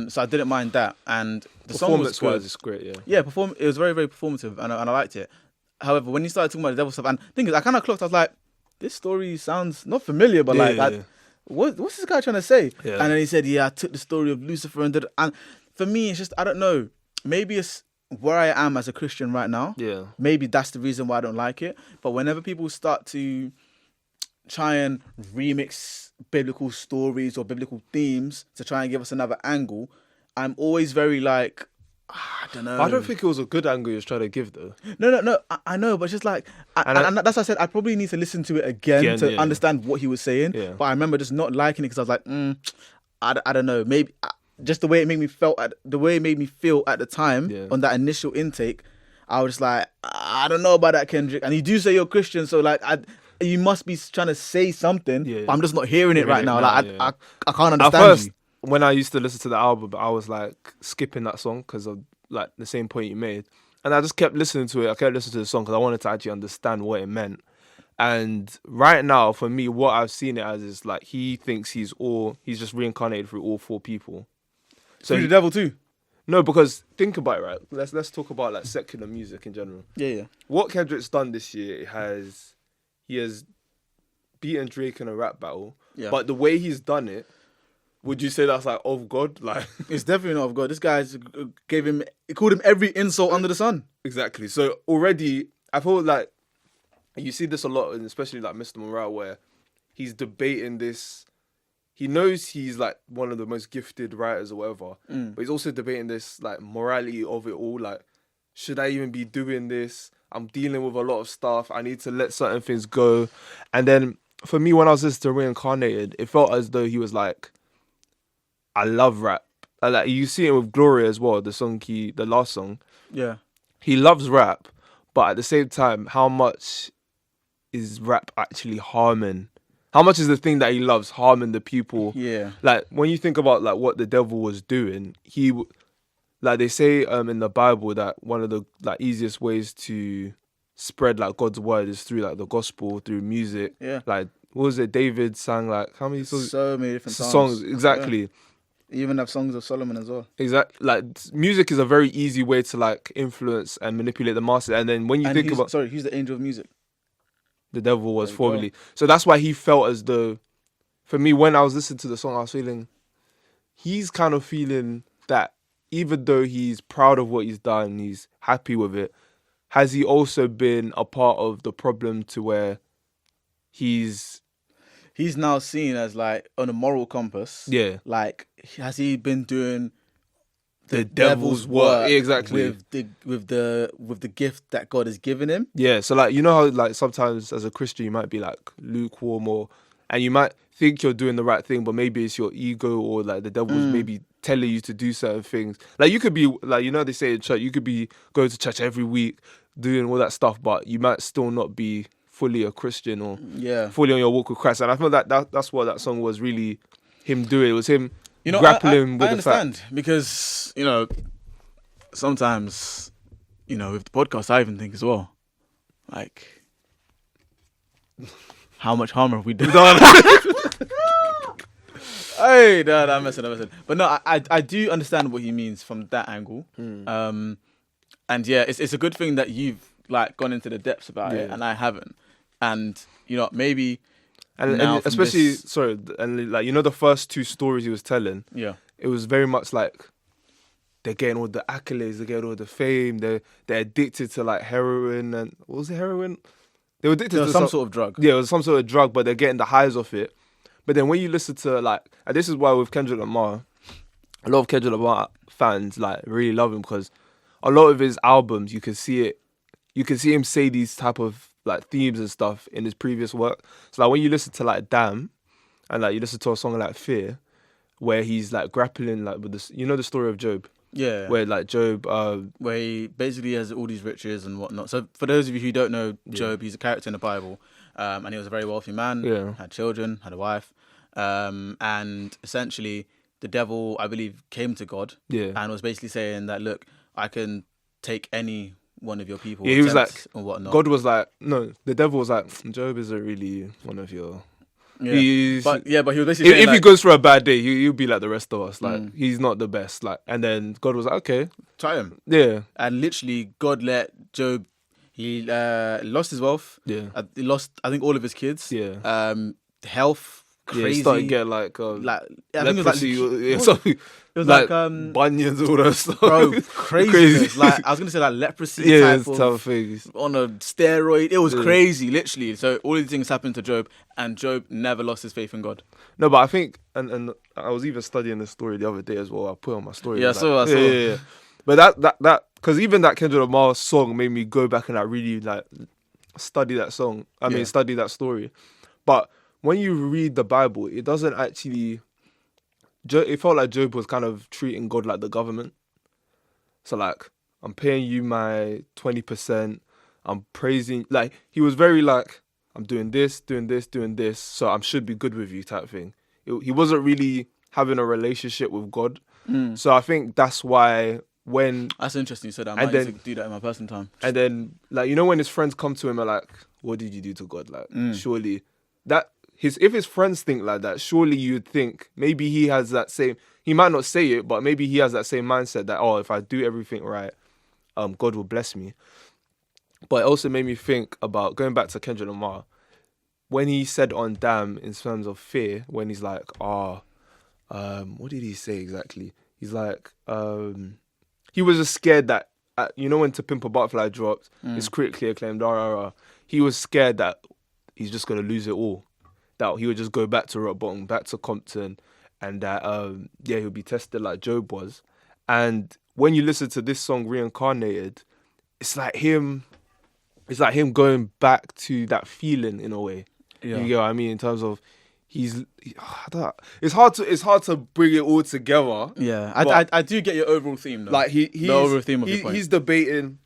So I didn't mind that, and the song was good. Performance-wise, it's great. Yeah. Yeah, it was very, very performative, and I liked it. However, when you started talking about the devil stuff, and the thing is, I kind of clocked. I was like, this story sounds not familiar, but what's this guy trying to say? Yeah. And then he said, I took the story of Lucifer and for me, it's just, I don't know. Maybe it's where I am as a Christian right now. Yeah. Maybe that's the reason why I don't like it. But whenever people start to try and remix biblical stories or biblical themes to try and give us another angle, I'm always very like, I don't know. I don't think it was a good angle he was trying to give, though. No. I know, but it's just like, and that's why I said I probably need to listen to it again to understand what he was saying. Yeah. But I remember just not liking it because I was like, I don't know, maybe just the way it made me feel at the time on that initial intake, I was just like, I don't know about that, Kendrick. And you do say you're Christian, so like, you must be trying to say something. Yeah. But I'm just not hearing it right now. Like, I can't understand at first, you. When I used to listen to the album, I was like skipping that song because of like the same point you made, and I just kept listening to it. I kept listening to the song because I wanted to actually understand what it meant. And right now, for me, what I've seen it as is like he thinks he's just reincarnated through all four people. So through the devil too. No, because think about it, right? Let's talk about like secular music in general. Yeah. What Kendrick's done this year he has beaten Drake in a rap battle. Yeah. But the way he's done it, would you say that's like of God? Like it's definitely not of God. This guy's called him every insult under the sun. Exactly. So already, I feel like you see this a lot, and especially like Mr. Morale, where he's debating this. He knows he's like one of the most gifted writers or whatever, but he's also debating this like morality of it all. Like, should I even be doing this? I'm dealing with a lot of stuff. I need to let certain things go. And then for me, when I was listening to Reincarnated, it felt as though he was like, I love rap. Like you see it with Gloria as well, the last song. Yeah. He loves rap, but at the same time, how much is rap actually harming? How much is the thing that he loves harming the people? Yeah. Like when you think about like what the devil was doing, like they say in the Bible that one of the like easiest ways to spread like God's word is through like the gospel, through music. Yeah. Like what was it? David sang like how many songs? So many different songs. Exactly. Yeah. You even have songs of Solomon as well. Exactly. Like music is a very easy way to like influence and manipulate the masses. And then when you think about who's the angel of music? The devil was formerly. So that's why he felt as though, for me, when I was listening to the song, I was feeling, he's kind of feeling that even though he's proud of what he's done, he's happy with it, has he also been a part of the problem to where he's now seen as like on a moral compass. Yeah. Like, has he been doing the devil's work exactly with the gift that God has given him? Yeah. So like, you know how like sometimes as a Christian you might be like lukewarm and you might think you're doing the right thing, but maybe it's your ego or like the devil's maybe telling you to do certain things. Like you could be like, you know, they say in church, you could be going to church every week doing all that stuff, but you might still not be fully a Christian or fully on your walk with Christ. And I feel that's what that song was really him doing. It was him grappling with the fact. I understand because, you know, sometimes, you know, with the podcast, I even think as well, like, how much harm have we done? Hey, no, I'm messing. But no, I do understand what he means from that angle. And yeah, it's a good thing that you've like gone into the depths about it, and I haven't. And you know, maybe and especially and like you know the first two stories he was telling, it was very much like they're getting all the accolades, they're getting all the fame, they're addicted to like heroin and what was it, heroin? They were addicted to some sort of drug. Yeah, it was some sort of drug, but they're getting the highs off it. But then when you listen to like, and this is why with Kendrick Lamar, a lot of Kendrick Lamar fans like really love him because a lot of his albums you can see him say these type of like themes and stuff in his previous work. So like when you listen to like Damn and like you listen to a song like Fear, where he's like grappling like with this, you know the story of Job. Yeah. Where like Job where he basically has all these riches and whatnot. So for those of you who don't know Job, he's a character in the Bible. And he was a very wealthy man, had children, had a wife. And essentially the devil, I believe, came to God and was basically saying that, look, I can take any one of your people. Yeah, he was like, or whatnot. God was like, no, the devil was like, Job isn't really one of your Yeah. But he was basically If saying, he like, goes through a bad day, he'll be like the rest of us. Like he's not the best. Like, and then God was like, okay, try him. yeah, And literally, God let Job. He lost his wealth. yeah, He lost, I think, all of his kids. yeah. Health, Yeah, crazy. he started getting like I think it was leprosy, like it was like, like, bunions, all that stuff. bro, crazy. Like I was gonna say like leprosy Yeah, type it's of tough things. on a steroid. It was crazy, literally. So all these things happened to Job, and Job never lost his faith in God. No, but I think, and I was even studying this story the other day as well. I put it on my story. Yeah, It was I saw. Yeah. But that because even that Kendrick Lamar song made me go back and really like study that song. I mean, study that story. But when you read the Bible, it doesn't actually. It felt like Job was kind of treating God like the government. So like, I'm paying you my 20%. I'm praising. Like he was very like, I'm doing this, so I should be good with you type thing. He wasn't really having a relationship with God. So I think that's why when That's interesting. You said that. I might need to do that in my personal time. and then like when his friends come to him and like, what did you do to God? Like surely that if his friends think like that, surely you'd think maybe he has that same. He might not say it, but maybe he has that same mindset that if I do everything right, God will bless me. But it also made me think about going back to Kendrick Lamar when he said on Damn in terms of fear, when he's like, what did he say exactly? He's like, he was just scared that, when To Pimp a Butterfly dropped, it's critically acclaimed, he was scared that he's just going to lose it all. That he would just go back to rock bottom, back to Compton, and that, he'll be tested like Job was. And when you listen to this song, Reincarnated, it's like him going back to that feeling in a way. Yeah. You get what I mean? In terms of it's hard to bring it all together. Yeah, I do get your overall theme though. Like the overall theme of your point. He's debating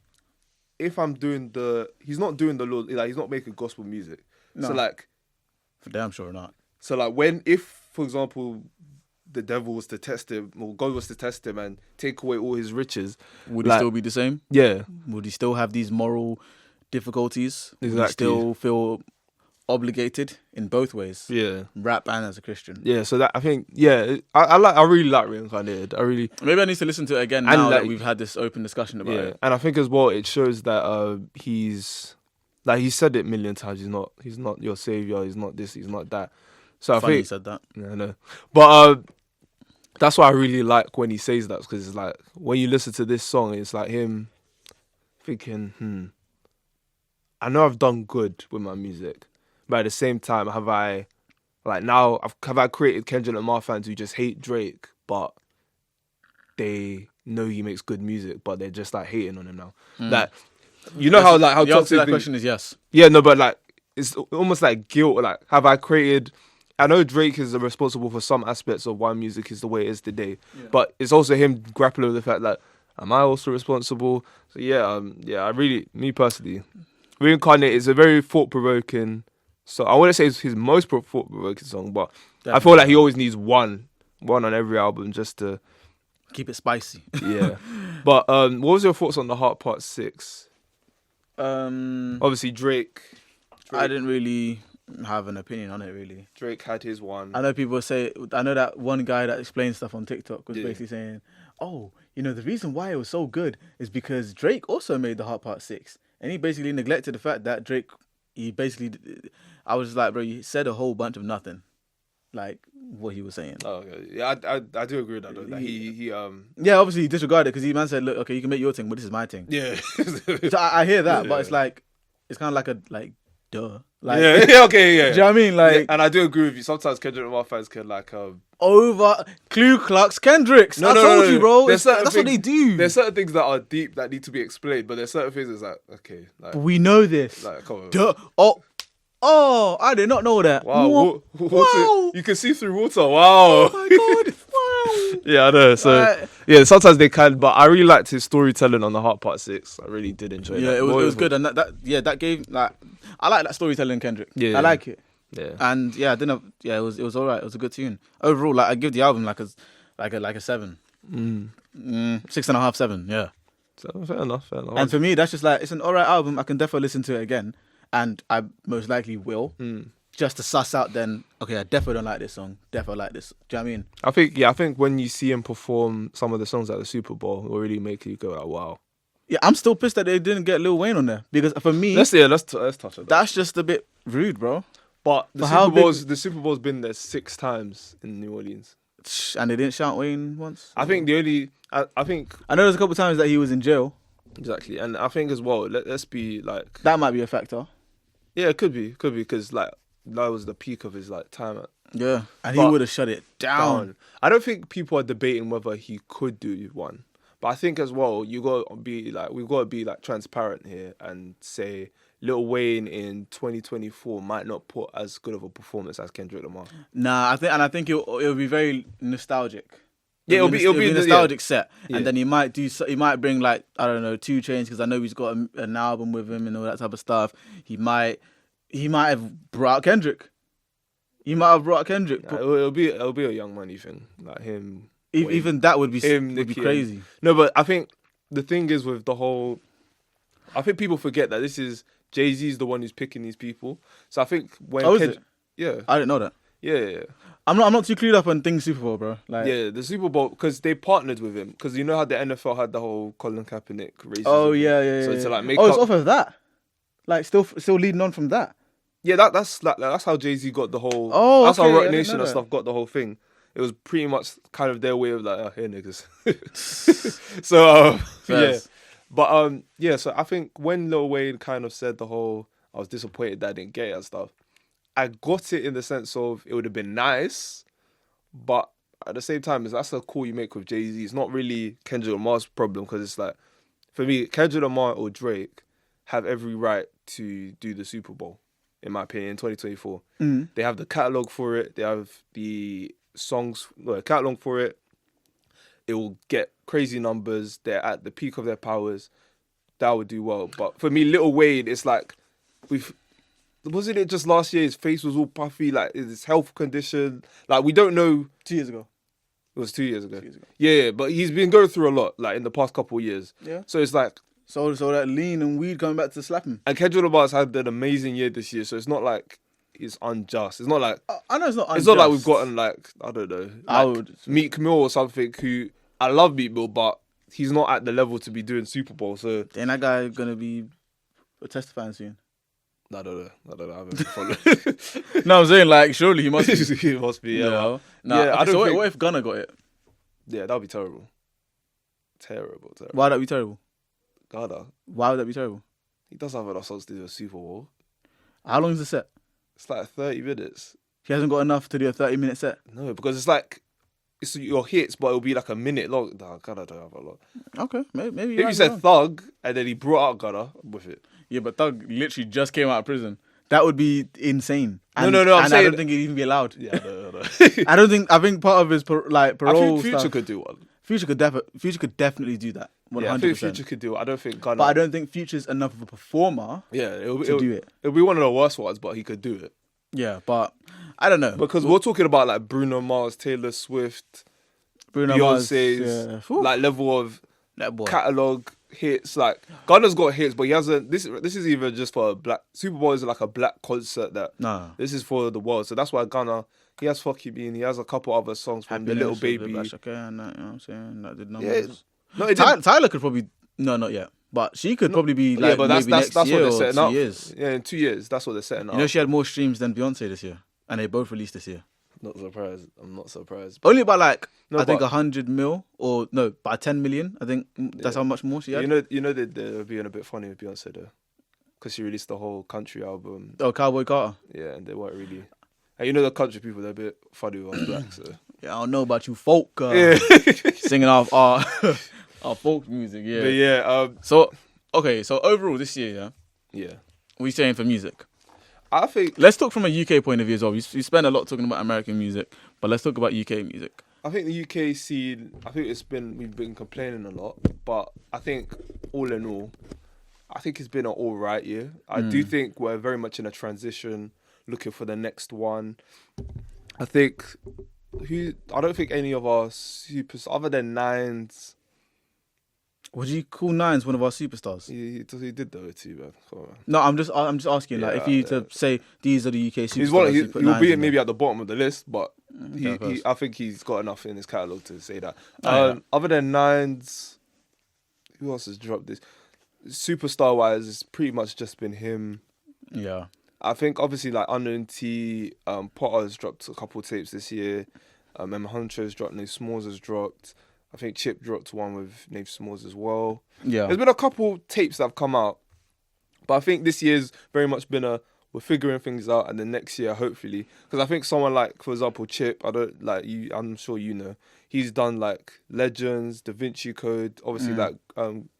if I'm doing he's not doing the Lord, like he's not making gospel music. No. So like For damn sure not. So like if for example the devil was to test him or God was to test him and take away all his riches, Would he still be the same? Yeah. Would he still have these moral difficulties? Exactly. Would he still feel obligated in both ways? Yeah. Rap and as a Christian. Yeah. So that I think I really like Reincarnated. Maybe I need to listen to it again now that we've had this open discussion about it. And I think as well it shows that he's like he said it a million times. He's not your savior. He's not this. He's not that. So I Funny think he said that. Yeah, I know. But that's why I really like when he says that, because it's like when you listen to this song, it's like him thinking, I know I've done good with my music, but at the same time, have I created Kendrick Lamar fans who just hate Drake, but they know he makes good music, but they're just like hating on him now. Like, you know how the toxic answer to that question is yes. Yeah, no, but like it's almost like guilt. Like, have I created? I know Drake is responsible for some aspects of why music is the way it is today, but it's also him grappling with the fact that am I also responsible? So I really, me personally, Reincarnate is a very thought-provoking. So I wouldn't say it's his most thought-provoking song, but definitely. I feel like he always needs one on every album just to keep it spicy. Yeah, but what was your thoughts on The Heart Part 6? Obviously Drake. I didn't really have an opinion on it, really. Drake had his one. I know people say, I know that one guy that explains stuff on TikTok was basically saying, the reason why it was so good is because Drake also made The Heart Part 6. And he basically neglected the fact that Drake, I was like, bro, you said a whole bunch of nothing. Like, what he was saying. Oh, okay. Yeah, I do agree with that, though. That he Yeah, obviously he disregarded it because he said, look, okay, you can make your thing, but this is my thing. Yeah. So I hear that, but it's like, it's kind of like duh. Like, okay, yeah. Do you know what I mean? Like, and I do agree with you. Sometimes Kendrick Lamar fans can over Ku Klux Kendricks. I told you, bro. That's what they do. There's certain things that are deep that need to be explained, but there's certain things that's like, okay, like, but we know this. Like, come on. Duh. Oh, I did not know that. Wow, water. You can see through water. Wow. Oh my god. Wow. Yeah, I know. So sometimes they can, but I really liked his storytelling on The Heart Part 6. I really did enjoy that. Yeah, it was good, and that gave I like that storytelling, Kendrick. Yeah, I like it. Yeah, and I didn't. Yeah, it was all right. It was a good tune overall. Like, I give the album like a 7. 6.5, 7. Yeah. So fair enough. And for me, that's just like, it's an all right album. I can definitely listen to it again, and I most likely will. just to suss out. Then okay, I definitely don't like this song. Definitely like this. Do you know what I mean? I think when you see him perform some of the songs at the Super Bowl, it will really make you go like, wow. Yeah, I'm still pissed that they didn't get Lil Wayne on there because for me, Let's touch on that. that's just a bit rude, bro. But For how the Super Bowl's been there 6 times in New Orleans. And they didn't shout Wayne once. I think I think I know there's a couple times that he was in jail. exactly, and I think as well. Let's be like, That might be a factor. yeah, it could be because like that was the peak of his like time at Yeah, and he But- would have shut it down. I don't think people are debating whether he could do one, but I think as well we've got to be like transparent here and say Lil Wayne in 2024 might not put as good of a performance as Kendrick Lamar. Nah, I think it'll be very nostalgic. Yeah, it'll be a nostalgic set, Yeah. and then he might bring like I don't know 2 Chainz because I know he's got an album with him and all that type of stuff. He might have brought out Kendrick. It'll be a Young Money thing, like him. Wayne. Even that would be Nicki, crazy. No, but I think the thing is with the whole, I think people forget that this is Jay-Z's the one who's picking these people. So I think when is it? yeah, I didn't know that. yeah. I'm not too clued up on things Super Bowl, bro. Like, Yeah, the Super Bowl, because they partnered with him. Because you know how the NFL had the whole Colin Kaepernick racism. Oh yeah. So to like make it's up, off of that. Like still leading on from that. yeah, that's how Jay-Z got the whole. Oh, that's okay, I how Rock didn't Nation know and that. stuff got the whole thing. It was pretty much kind of their way of like, oh, here niggas. So yeah, Fairs. but yeah. So I think when Lil Wayne kind of said the whole, I was disappointed that I didn't get it and stuff. I got it in the sense of it would have been nice, but at the same time, that's a call you make with Jay-Z. It's not really Kendrick Lamar's problem because it's like, for me, Kendrick Lamar or Drake have every right to do the Super Bowl, in my opinion, in 2024. They have the catalog for it. They have the catalog for it. It will get crazy numbers. They're at the peak of their powers. That would do well. But for me, Lil Wayne, it's like, wasn't it just last year his face was all puffy, like his health condition? Like, we don't know. 2 years ago. It was 2 years ago. Yeah, but he's been going through a lot, like in the past couple of years. Yeah. So it's like, So that lean and weed coming back to slap him. and Kendrick Lamar's had an amazing year this year, so it's not like it's unjust. It's not like I know it's not. it's not like we've gotten like, I don't know, I like would- Meek Mill or something. Who I love Meek Mill, but he's not at the level to be doing Super Bowl. So Then that guy gonna be testifying soon. I don't know. I haven't followed. No, I'm saying like surely he must be. He must be. Yeah, No. Yeah, I don't so think- what if Gunna got it? yeah, that'd be terrible. Terrible. Why would that be terrible? God, Why would that be terrible? he does have enough songs to do a Super Bowl. How long is the set? It's like 30 minutes. He hasn't got enough to do a 30-minute set. No, because it's like it's your hits, but it'll be like a minute long. Nah, Gunna don't have a lot. Okay, maybe. If you said Thug and then he brought out Gunna with it. Yeah, but Thug literally just came out of prison. That would be insane. No, And, I'm I saying- don't think it'd even be allowed. Yeah, no. I think part of his parole I think Future stuff. could do one. Future could definitely do that. 100%. Yeah, I think Future could do it. I don't think Gunna. But I don't think Future's enough of a performer Yeah, it'll do it. It'll be one of the worst ones, but he could do it. Yeah, but I don't know. Because we're talking about like Bruno Mars, Taylor Swift, Bruno Mars, Beyonce's yeah. Whew. like level of That boy. catalog hits. Like Gunna's got hits, but he hasn't. This is even just for a black Super Bowl is like a black concert that. No. This is for the world, so that's why Gunna. He has Fuck You Bean. He has a couple other songs from the Little Baby. Okay, and that, you know what I'm saying? That did Yeah, numbers. no, it didn't. Tyler could probably not yet, but she could probably be like Yeah, but that's maybe next what year they're or setting 2 up. years. Yeah, in 2 years, that's what they're setting up. You know, she had more streams than Beyonce this year, and they both released this year. Not surprised. I'm not surprised. Only by like No, I think but- 100 mil or no, by 10 million. I think that's how much more she had. You know that they're being a bit funny with Beyonce though, because she released the whole country album. Oh, Cowboy Carter. Yeah, and they weren't really. And you know the country people, they're a bit funny with us blacks. So. Yeah, I don't know about you folk Yeah. singing off our our folk music. Yeah. But yeah, So okay, so overall this year, yeah. what are you saying for music? I think Let's talk from a UK point of view as well. We spend a lot talking about American music, but let's talk about UK music. the UK scene. I think we've been complaining a lot, but I think all in all, I think it's been an all right year. I do think we're very much in a transition, looking for the next one. I don't think any of our supers other than Nines. Would you call Nines one of our superstars? He did though too, man. Come on, man. No, I'm just asking. Like, if you to say these are the UK superstars, He's one. you put He'll Nines be in maybe at the bottom of the list, but Okay, I think he's got enough in his catalogue to say that. Oh, yeah. Other than Nines, who else has dropped this? Superstar wise, it's pretty much just been him. there. Yeah. I think obviously like Unknown T, Potter's dropped a couple tapes this year. M Hunter's dropped, Nave Smalls has dropped. I think Chip dropped one with Nave Smalls as well. Yeah. There's been a couple tapes that have come out, but I think this year's very much been we're figuring things out, and then next year hopefully, because I think someone like, for example, Chip, I'm sure you know, he's done like Legends, Da Vinci Code, obviously like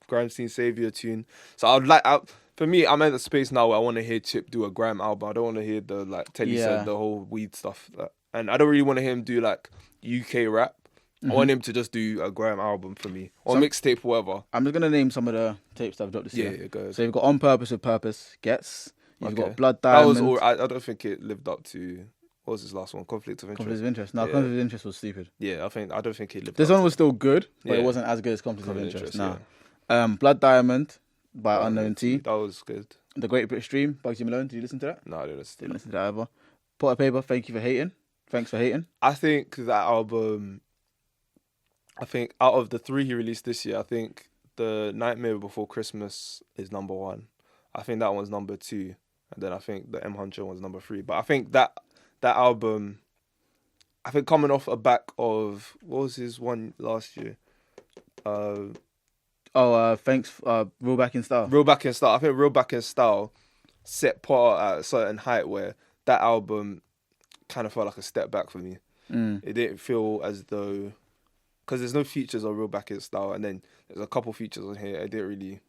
Grime Savior tune. So for me, I'm at the space now where I want to hear Chip do a grime album. I don't want to hear the like Teddy said, the whole weed stuff, and I don't really want to hear him do like UK rap. I want him to just do a grime album for me, or mixtape, whatever. I'm just gonna name some of the tapes that I've dropped this year. Yeah, go ahead. So you've got On Purpose with Purpose, Gets. You've Okay. got Blood That Diamond. was all. I don't think it lived up to. What was his last one? Conflict of Interest. Conflict of Interest. No, Yeah. Conflict of Interest was stupid. Yeah, I don't think it lived. This up one was still good, but Yeah. it wasn't as good as Conflict of Conflict Interest. of Nah. Blood Diamond by to. Unknown T. That was good. The Great British Dream, Bugsy Malone. Did you listen to that? No, I didn't listen to Didn't that. listen to that either. Pot of Paper, Thank You for Hating. Thanks for Hating. I think that album. I think out of the 3 he released this year, I think the Nightmare Before Christmas is number 1. I think that one's number 2, and then I think the M Hunter one's number 3. But I think that album, I think coming off a back of what was his one last year? Thanks. Real Back in Style. Real Back in Style. I think Real Back in Style set Potter at a certain height where that album kind of felt like a step back for me. It didn't feel as though, because there's no features on Real Back in Style, and then there's a couple features on here. I didn't really.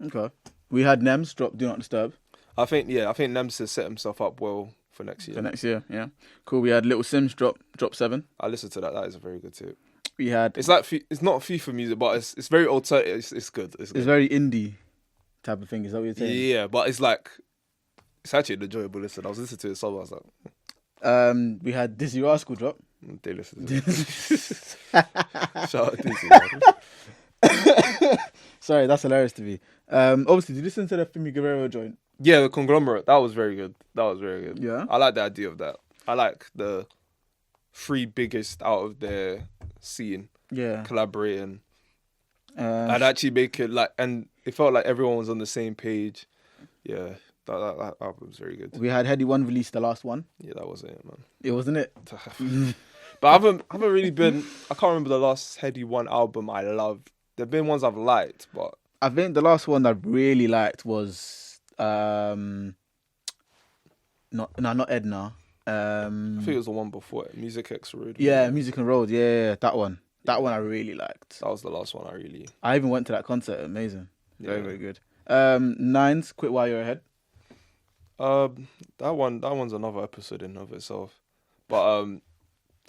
Okay. We had Nems drop Do Not Disturb I think Nems has set himself up well for next year. for next year. Yeah. Cool. We had Little Sims drop 7. I listened to that. That is a very good tip. We had. It's like it's not FIFA music, but it's very alternative. It's good. It's good. It's very indie type of thing. Is that what you're saying? Yeah, but it's like it's actually an enjoyable listen. I was listening to it, so I was like, We had Dizzy Rascal drop. they listen to it. Shout out Dizzy, man. Sorry, that's hilarious to me. Obviously, did you listen to the Fimi Guerrero joint? Yeah, the Conglomerate. That was very good. Yeah. I like the idea of that. I like the 3 biggest out of their scene Yeah. collaborating and actually make it like, and it felt like everyone was on the same page. Yeah, that album was very good. We had Heady One release the last one. Yeah, that wasn't it, man. It wasn't it. But I haven't really been. I can't remember the last Heady One album I loved. There've been ones I've liked, but I think the last one I really liked was not Edna. I think it was the one before it, Music X Road. Yeah, Music and Road. Yeah, that one. That one I really liked. That was the last one I really. I even went to that concert. Amazing. Very, Yeah. very good. Nines, Quit While You're Ahead. That one's another episode in of itself. But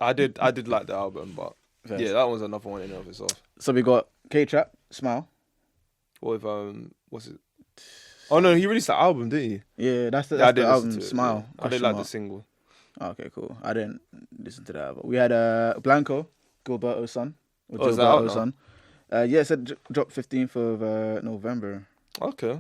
I did like the album, but Yes. yeah, that one's another one in of itself. So we got K-Trap, Smile. With what's it? Oh no, he released the album, didn't he? Yeah, that's the Yeah, I did album, listen to it, Smile. yeah. I did question like mark. the single. Okay, cool. I didn't listen to that. But we had Blanco, Gilberto's son. Or Oh, is that out Gilberto's now? son. Yeah, it said drop 15th of November. Okay.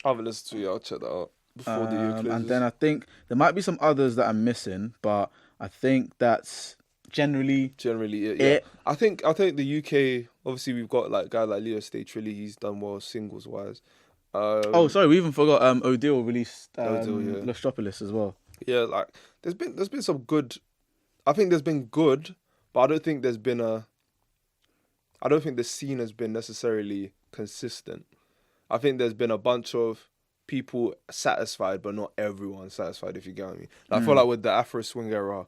I haven't listened to it. I'll check that out before the year closes. And then I think there might be some others that I'm missing, but I think that's generally generally yeah. it. I think the UK, obviously we've got like guy like Leo Stage really, he's done well singles wise. Oh, sorry, we even forgot Odile released Odile, yeah. Lostropolis as well. Yeah, like there's been some good. I think there's been good, but I don't think the scene has been necessarily consistent. I think there's been a bunch of people satisfied, but not everyone satisfied, if you get what I mean. Like, I feel like with the Afro Swing era,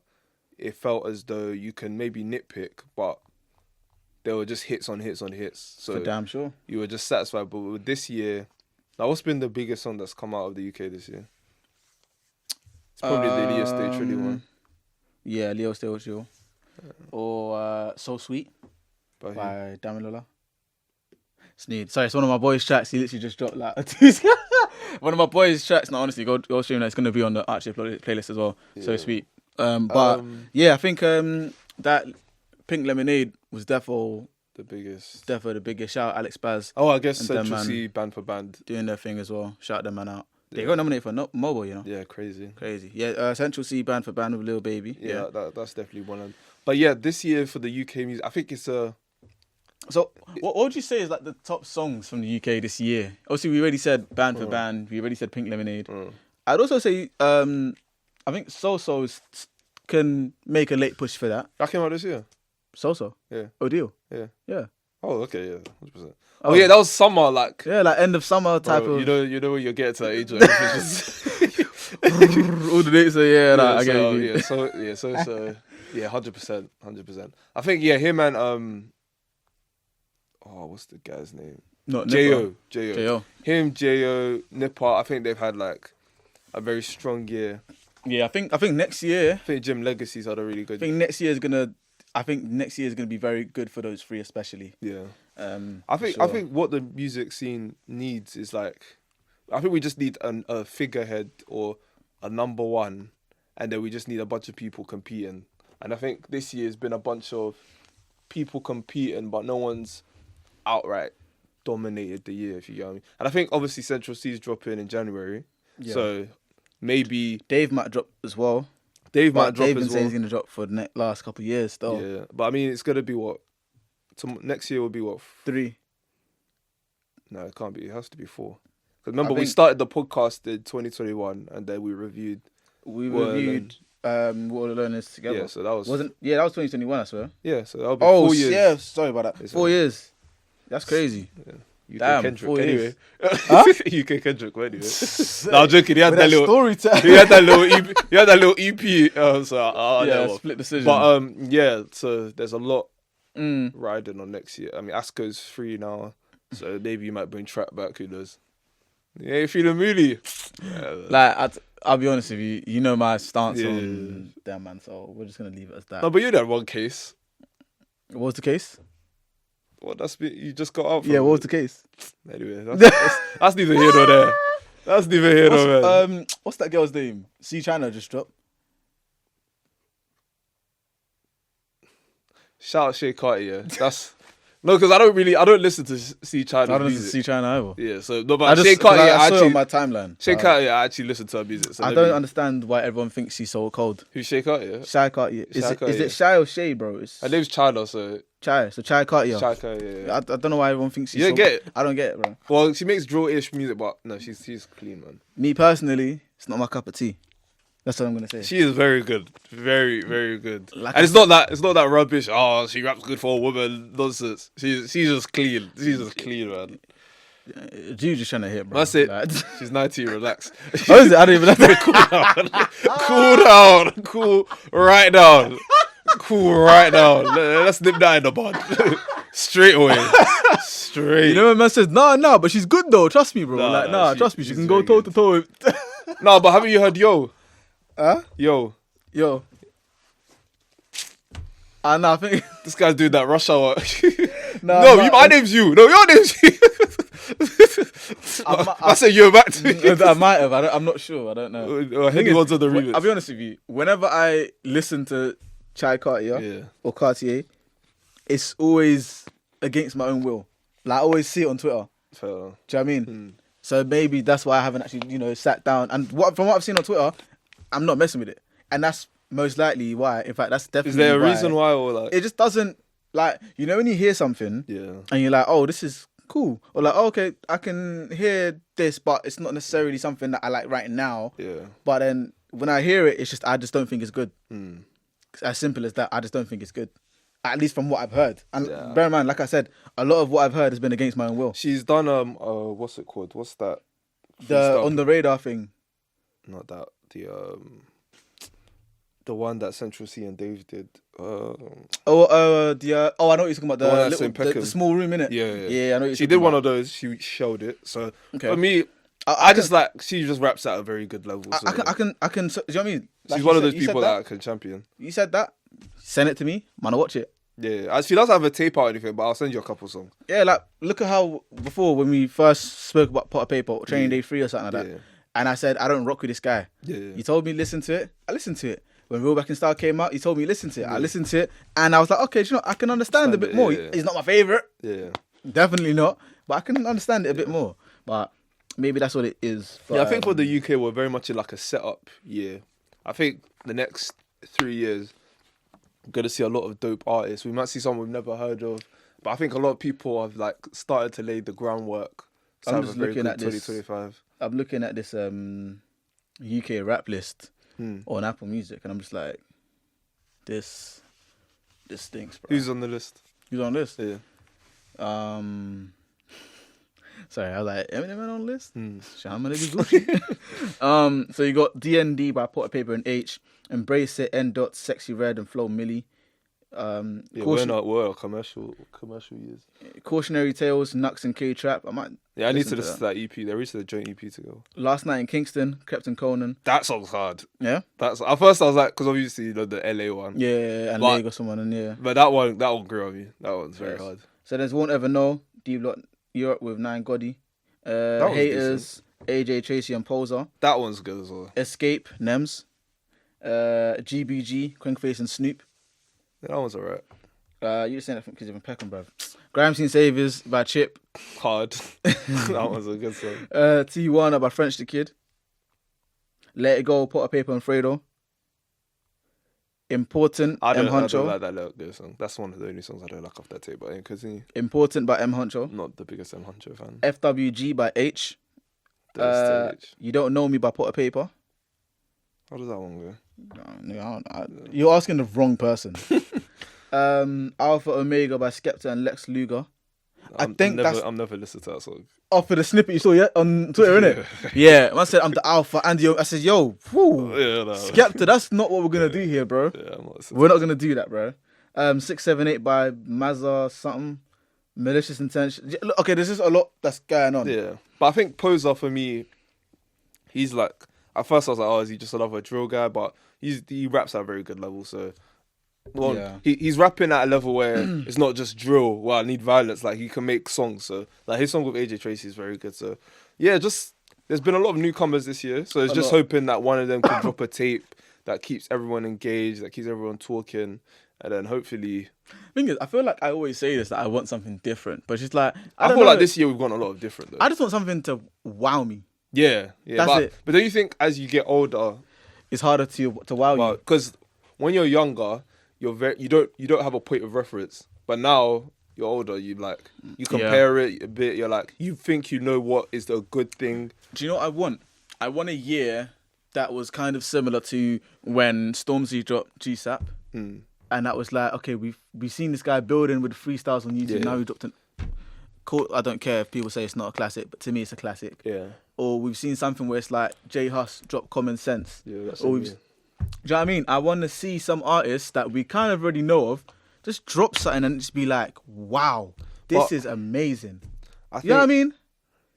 it felt as though you can maybe nitpick, but there were just hits on hits on hits. So For damn sure. you were just satisfied. But with this year, like, what's been the biggest song that's come out of the UK this year? It's probably the Leo Stage really one. Yeah, Leo Stage Chill. Or So Sweet But by Damilola. Sneed. Sorry, it's one of my boys' tracks. He literally just dropped like one of my boys' tracks. No, honestly, go stream that. It's going to be on the Outchea playlist as well. So Yeah. sweet. But yeah, I think that Pink Lemonade was defo the biggest. Defo the biggest. Shout out Alex Baz Oh, I guess And them, Central man. C band for band. doing their thing as well. Shout them man out. They Yeah. got nominated for mobile, you know. Yeah, crazy. Crazy. Yeah, Central C band for band with Lil Baby. Yeah, that's definitely one of them. But yeah, this year for the UK music, I think it's a. So, what would you say is like the top songs from the UK this year? Obviously, we already said band for band. We already said Pink Lemonade. I'd also say, I think So-So's can make a late push for that. That came out this year. So-So. Yeah. Odile. Yeah. Yeah. Oh, okay, yeah, 100%. Oh yeah, that was summer, like. Yeah, like end of summer type Bro, of. you know when you get to that age, like, it's just all the dates are I get you. yeah, so 100%. I think him and what's the guy's name? Not Jo. J.O. Jo, Nipper. I think they've had like a very strong year. Yeah, I think next year. I think Jim Legacy's had a really good. I think next year is gonna be very good for those three, especially. Yeah. I think what the music scene needs is like, I think we just need a figurehead or a number one, and then we just need a bunch of people competing. And I think this year has been a bunch of people competing, but no one's outright dominated the year, if you get what I mean. And I think obviously Central C's dropping in January, so maybe Dave might drop as well. Dave might drop Dave as been saying well. he's gonna drop for the last couple of years, though. Yeah, but I mean it's gonna be what? Next year will be what? 3. No, it can't be. It has to be 4. Because remember, we think- started the podcast in 2021, and then we reviewed. We Well, reviewed What Alone Is Together. Yeah, so that was. that was 2021, I swear. Yeah, so that'll be Oh 4 years. yeah, sorry about that. It's 4 years. That's crazy. UK Damn, Kendrick, 4 anyway. years. Huh? UK Kendrick, anyway. No, I'm joking. He had With that little. story time. He had that little EP. He had that little EP. Split decision. But so there's a lot Mm. riding on next year. I mean, Asko's free now, so maybe you might bring Trap back. Who knows? Yeah, you feeling moody? Like, I'll be honest with you. You know my stance Yeah. on them, man. So we're just gonna leave it as that. No, but you had one case. What was the case? Well, you just got out. From Yeah, what was the case? Anyway, that's neither here nor there. That's neither here nor there. What's that girl's name? C China just dropped. Shout out Shea Cartier. That's no, because I don't listen to C China's I don't music. see China either. Yeah, so no, I but just Shea Cartier I saw it actually. on my timeline. Shea Cartier, I actually listen to her music. So I don't understand why everyone thinks she's so cold. Who's Shea Cartier? Shy Cartier. Is Shy it Cartier. Shy or Shay, bro? It's Her name's China, so Chai. So Chai Cartier. Shea Cartier. Yeah. I don't know why everyone thinks she's You don't so get it? I don't get it, bro. Well, she makes drill-ish music, but no, she's clean, man. Me personally, it's not my cup of tea. That's what I'm gonna say. She is very good, very very good. Like And I it's not that rubbish. Oh, she raps good for a woman. Nonsense. She's just clean. She's just clean, man. You just trying to hit, bro. That's it. Like, She's 19. Relax. oh, is it? I don't even know. Cool down. Cool right down. Cool right down. Let's nip that in the bud. Straight away. Straight. You know when man says, nah, but she's good though. Trust me, bro. Nah, trust me. She she's can go very toe to toe with. No, but haven't you heard Yo? Huh? Yo. Yo. Nah, I think. This guy's doing that rush hour. Nah, No, man, my name's you. No, your name's you. I said you're back to me. I might have. I'm not sure. I don't know. I think he wants on the remix. I'll be honest with you. Whenever I listen to Chai Cartier Yeah. or Cartier, it's always against my own will. Like, I always see it on Twitter. Fair. Do you know what I mean? So maybe that's why I haven't actually, sat down. And from what I've seen on Twitter, I'm not messing with it. And that's most likely why. In fact, that's definitely Is there a why. reason why or like? It just doesn't, like, when you hear something Yeah. and you're like, oh, this is cool. Or like, oh, okay, I can hear this, but it's not necessarily something that I like right now. Yeah. But then when I hear it, I just don't think it's good. It's as simple as that. I just don't think it's good. At least from what I've heard. And bear in mind, like I said, a lot of what I've heard has been against my own will. She's done what's it called? What's that? The freestyle? On the Radar thing. Not that. The one that Central C and Dave did. I know what you're talking about. The one that's The, in little, Peckham. the small room, innit? Yeah. I know what you're talking She did one about. of those. She showed it. So Okay. for me, I just like she just raps at a very good level. So I can. Do you know what I mean? Like she's you one of said- those you said people that. that can champion. You said that. Send it to me. Man, I'll watch it. Yeah, she doesn't have a tape out or anything, but I'll send you a couple songs. Yeah, like, look at how before when we first spoke about Pot of Paper or Training Day 3 or something like that, Yeah. and I said, I don't rock with this guy. Yeah. You told me listen to it. I listened to it. when Real Back in Style came out, he told me listen to it. I listened to it, and I was like, okay, do you know, I can understand a bit more. yeah. It's not my favorite, Yeah. definitely not, but I can understand it a bit more. But maybe that's what it is. But, Yeah, I think for the UK, we're very much in like a setup year. I think the next 3 years, we're going to see a lot of dope artists. We might see some we've never heard of, but I think a lot of people have like started to lay the groundwork. I'm just looking at this. 2025. I'm looking at this UK rap list on Apple Music, and I'm just like, this stinks, bro. Who's on the list? Who's on this? Yeah. Sorry, I was like, Eminem on the list? Shama Gucci. So you got DND by Potter Paper and H, Embrace It, N. Dot, Sexy Red, and Flo Milli. We're commercial years. Cautionary Tales, Nux and K-Trap. I need to listen to that EP. They released a joint EP to go. Last Night in Kingston, Captain Conan. That song's hard. Yeah? At first I was like, because obviously you know the LA one. Yeah, and Lagos someone, and yeah. But that one grew on me. That one's very hard. So there's Won't Ever Know, D Block Europe with 9 Gotti. was Haters, AJ Tracy and Poser. That one's good as well. Escape, Nems. GBG, Quinkface and Snoop. Yeah, that one's alright. You're just saying that because you're from Peckham, bruv. Grime Scene Saviors by Chip. Hard. That one's a good song. Tijuana by French the Kid. Let It Go, Potter Paper and Fredo. Important, I don't Huncho. like that Let It Go song. That's one of the only songs I don't like off that tape, but I continue. Important by M Huncho. Not the biggest M Huncho fan. FWG by H. You Don't Know Me by Potter Paper. How does that one go? You're asking the wrong person. Alpha Omega by Skepta and Lex Luger. I'm never listened to that song. Off of the snippet you saw on Twitter, innit? Yeah, man said I'm the Alpha and I said, yo, Skepta, that's not what we're gonna do here, bro. Yeah, we're not gonna do that, bro. 678 by Mazza something. Malicious Intention. Look, okay, there's just a lot that's going on. Yeah, but I think Poser for me, he's like. At first I was like, oh, is he just another drill guy? But he raps at a very good level. So, he's rapping at a level where it's not just drill. Well, I need violence. Like, he can make songs. So, like, his song with AJ Tracy is very good. So, yeah, there's been a lot of newcomers this year. So, it's just hoping that one of them can drop a tape that keeps everyone engaged, that keeps everyone talking. And then hopefully... Thing is, I feel like I always say this, that I want something different. But it's just like... I feel like this year we've got a lot of different, though. I just want something to wow me. Yeah. That's it. But don't you think as you get older, it's harder to wow you? Because when you're younger, you don't have a point of reference. But now you're older, you compare it a bit. You're like, you think you know what is the good thing. Do you know what I want? I want a year that was kind of similar to when Stormzy dropped GSAP, and that was like, okay, we've seen this guy building with freestyles on YouTube. Now he dropped an. Cool. I don't care if people say it's not a classic, but to me it's a classic. Yeah. Or we've seen something where it's like J Hus drop Common Sense. Yeah, that's do you know what I mean? I want to see some artists that we kind of already know of just drop something and just be like, wow, this is amazing. You know what I mean?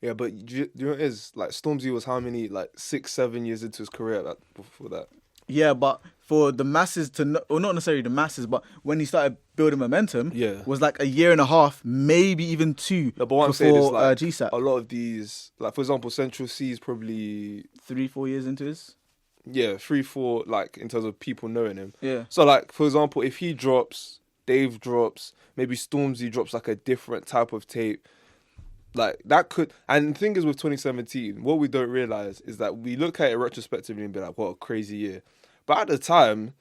Yeah, but do you know what it is? Like, Stormzy was how many, like 6-7 years into his career before that? Yeah, but for the masses to know, or not necessarily the masses, but when he started building momentum, was like a year and a half, maybe even 2 no, but what I'm saying is like GSAP. A lot of these, like for example, Central C is probably 3-4 years into his. Yeah, 3-4, like in terms of people knowing him. Yeah. So like, for example, if he drops, Dave drops, maybe Stormzy drops like a different type of tape, like that could. And the thing is with 2017, what we don't realize is that we look at it retrospectively and be like, what a crazy year. But at the time,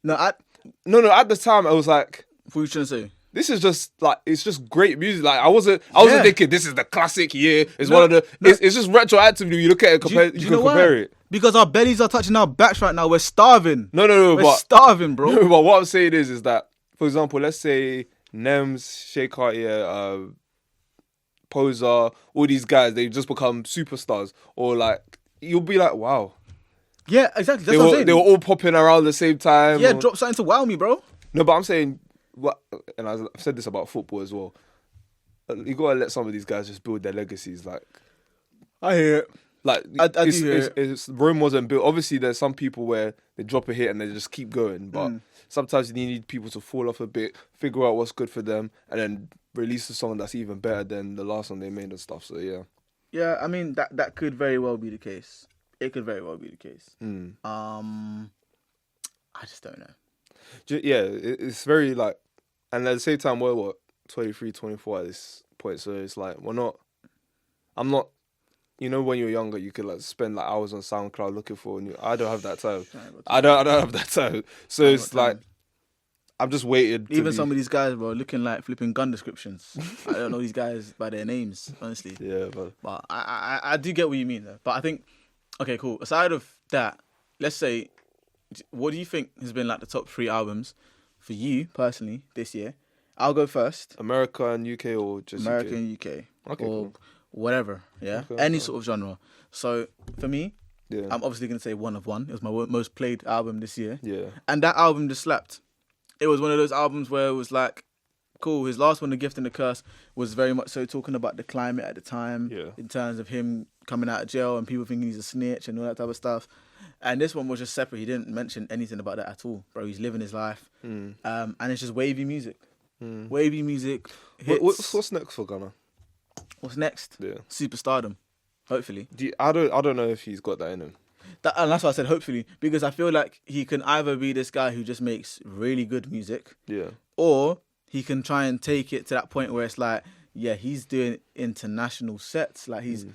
at the time I was like, what were you trying to say? This is just like, it's just great music. Like I wasn't thinking this is the classic year. It's one of the. It's just retroactively. You look at it, you can compare it. Because our bellies are touching our backs right now. We're starving. We're starving, bro. No, but what I'm saying is that, for example, let's say Nems, Shea Cartier, Poser, all these guys, they just become superstars, or like you'll be like, wow. Yeah, exactly. That's what I'm saying. They were all popping around the same time. Yeah, drop something to wow me, bro. No, but I'm saying, and I've said this about football as well. You gotta let some of these guys just build their legacies. Like, I hear it. Like, Rome wasn't built. Obviously, there's some people where they drop a hit and they just keep going. But sometimes you need people to fall off a bit, figure out what's good for them, and then release a song that's even better than the last one they made and stuff. So yeah. Yeah, I mean that could very well be the case. It could very well be the case. I just don't know. Yeah, it's very like, and at the same time, we're what 23, 24 at this point, so it's like I'm not. You know, when you're younger, you could like spend like hours on SoundCloud looking for new. I don't have that time. I don't have that time. So it's like I'm just waiting. Even some of these guys, bro, looking like flipping gun descriptions. I don't know these guys by their names, honestly. Yeah, but I do get what you mean though. But I think, okay, cool. Aside of that, let's say, what do you think has been like the top 3 albums for you personally this year? I'll go first. America and UK, or just America and UK. Okay, or cool. Whatever, yeah? Okay, Any sort of genre. So, for me, Yeah. I'm obviously going to say One of One. It was my most played album this year. Yeah. And that album just slapped. It was one of those albums where it was like, cool. His last one, The Gift and the Curse, was very much so talking about the climate at the time. Yeah. In terms of him coming out of jail and people thinking he's a snitch and all that type of stuff. And this one was just separate. He didn't mention anything about that at all. Bro, he's living his life. And it's just wavy music. Wavy music. Hits. What's next for Gunna? What's next? Yeah. Superstardom. Hopefully. I don't know if he's got that in him. And that's why I said hopefully, because I feel like he can either be this guy who just makes really good music, Yeah. or he can try and take it to that point where it's like, yeah, he's doing international sets. Like he's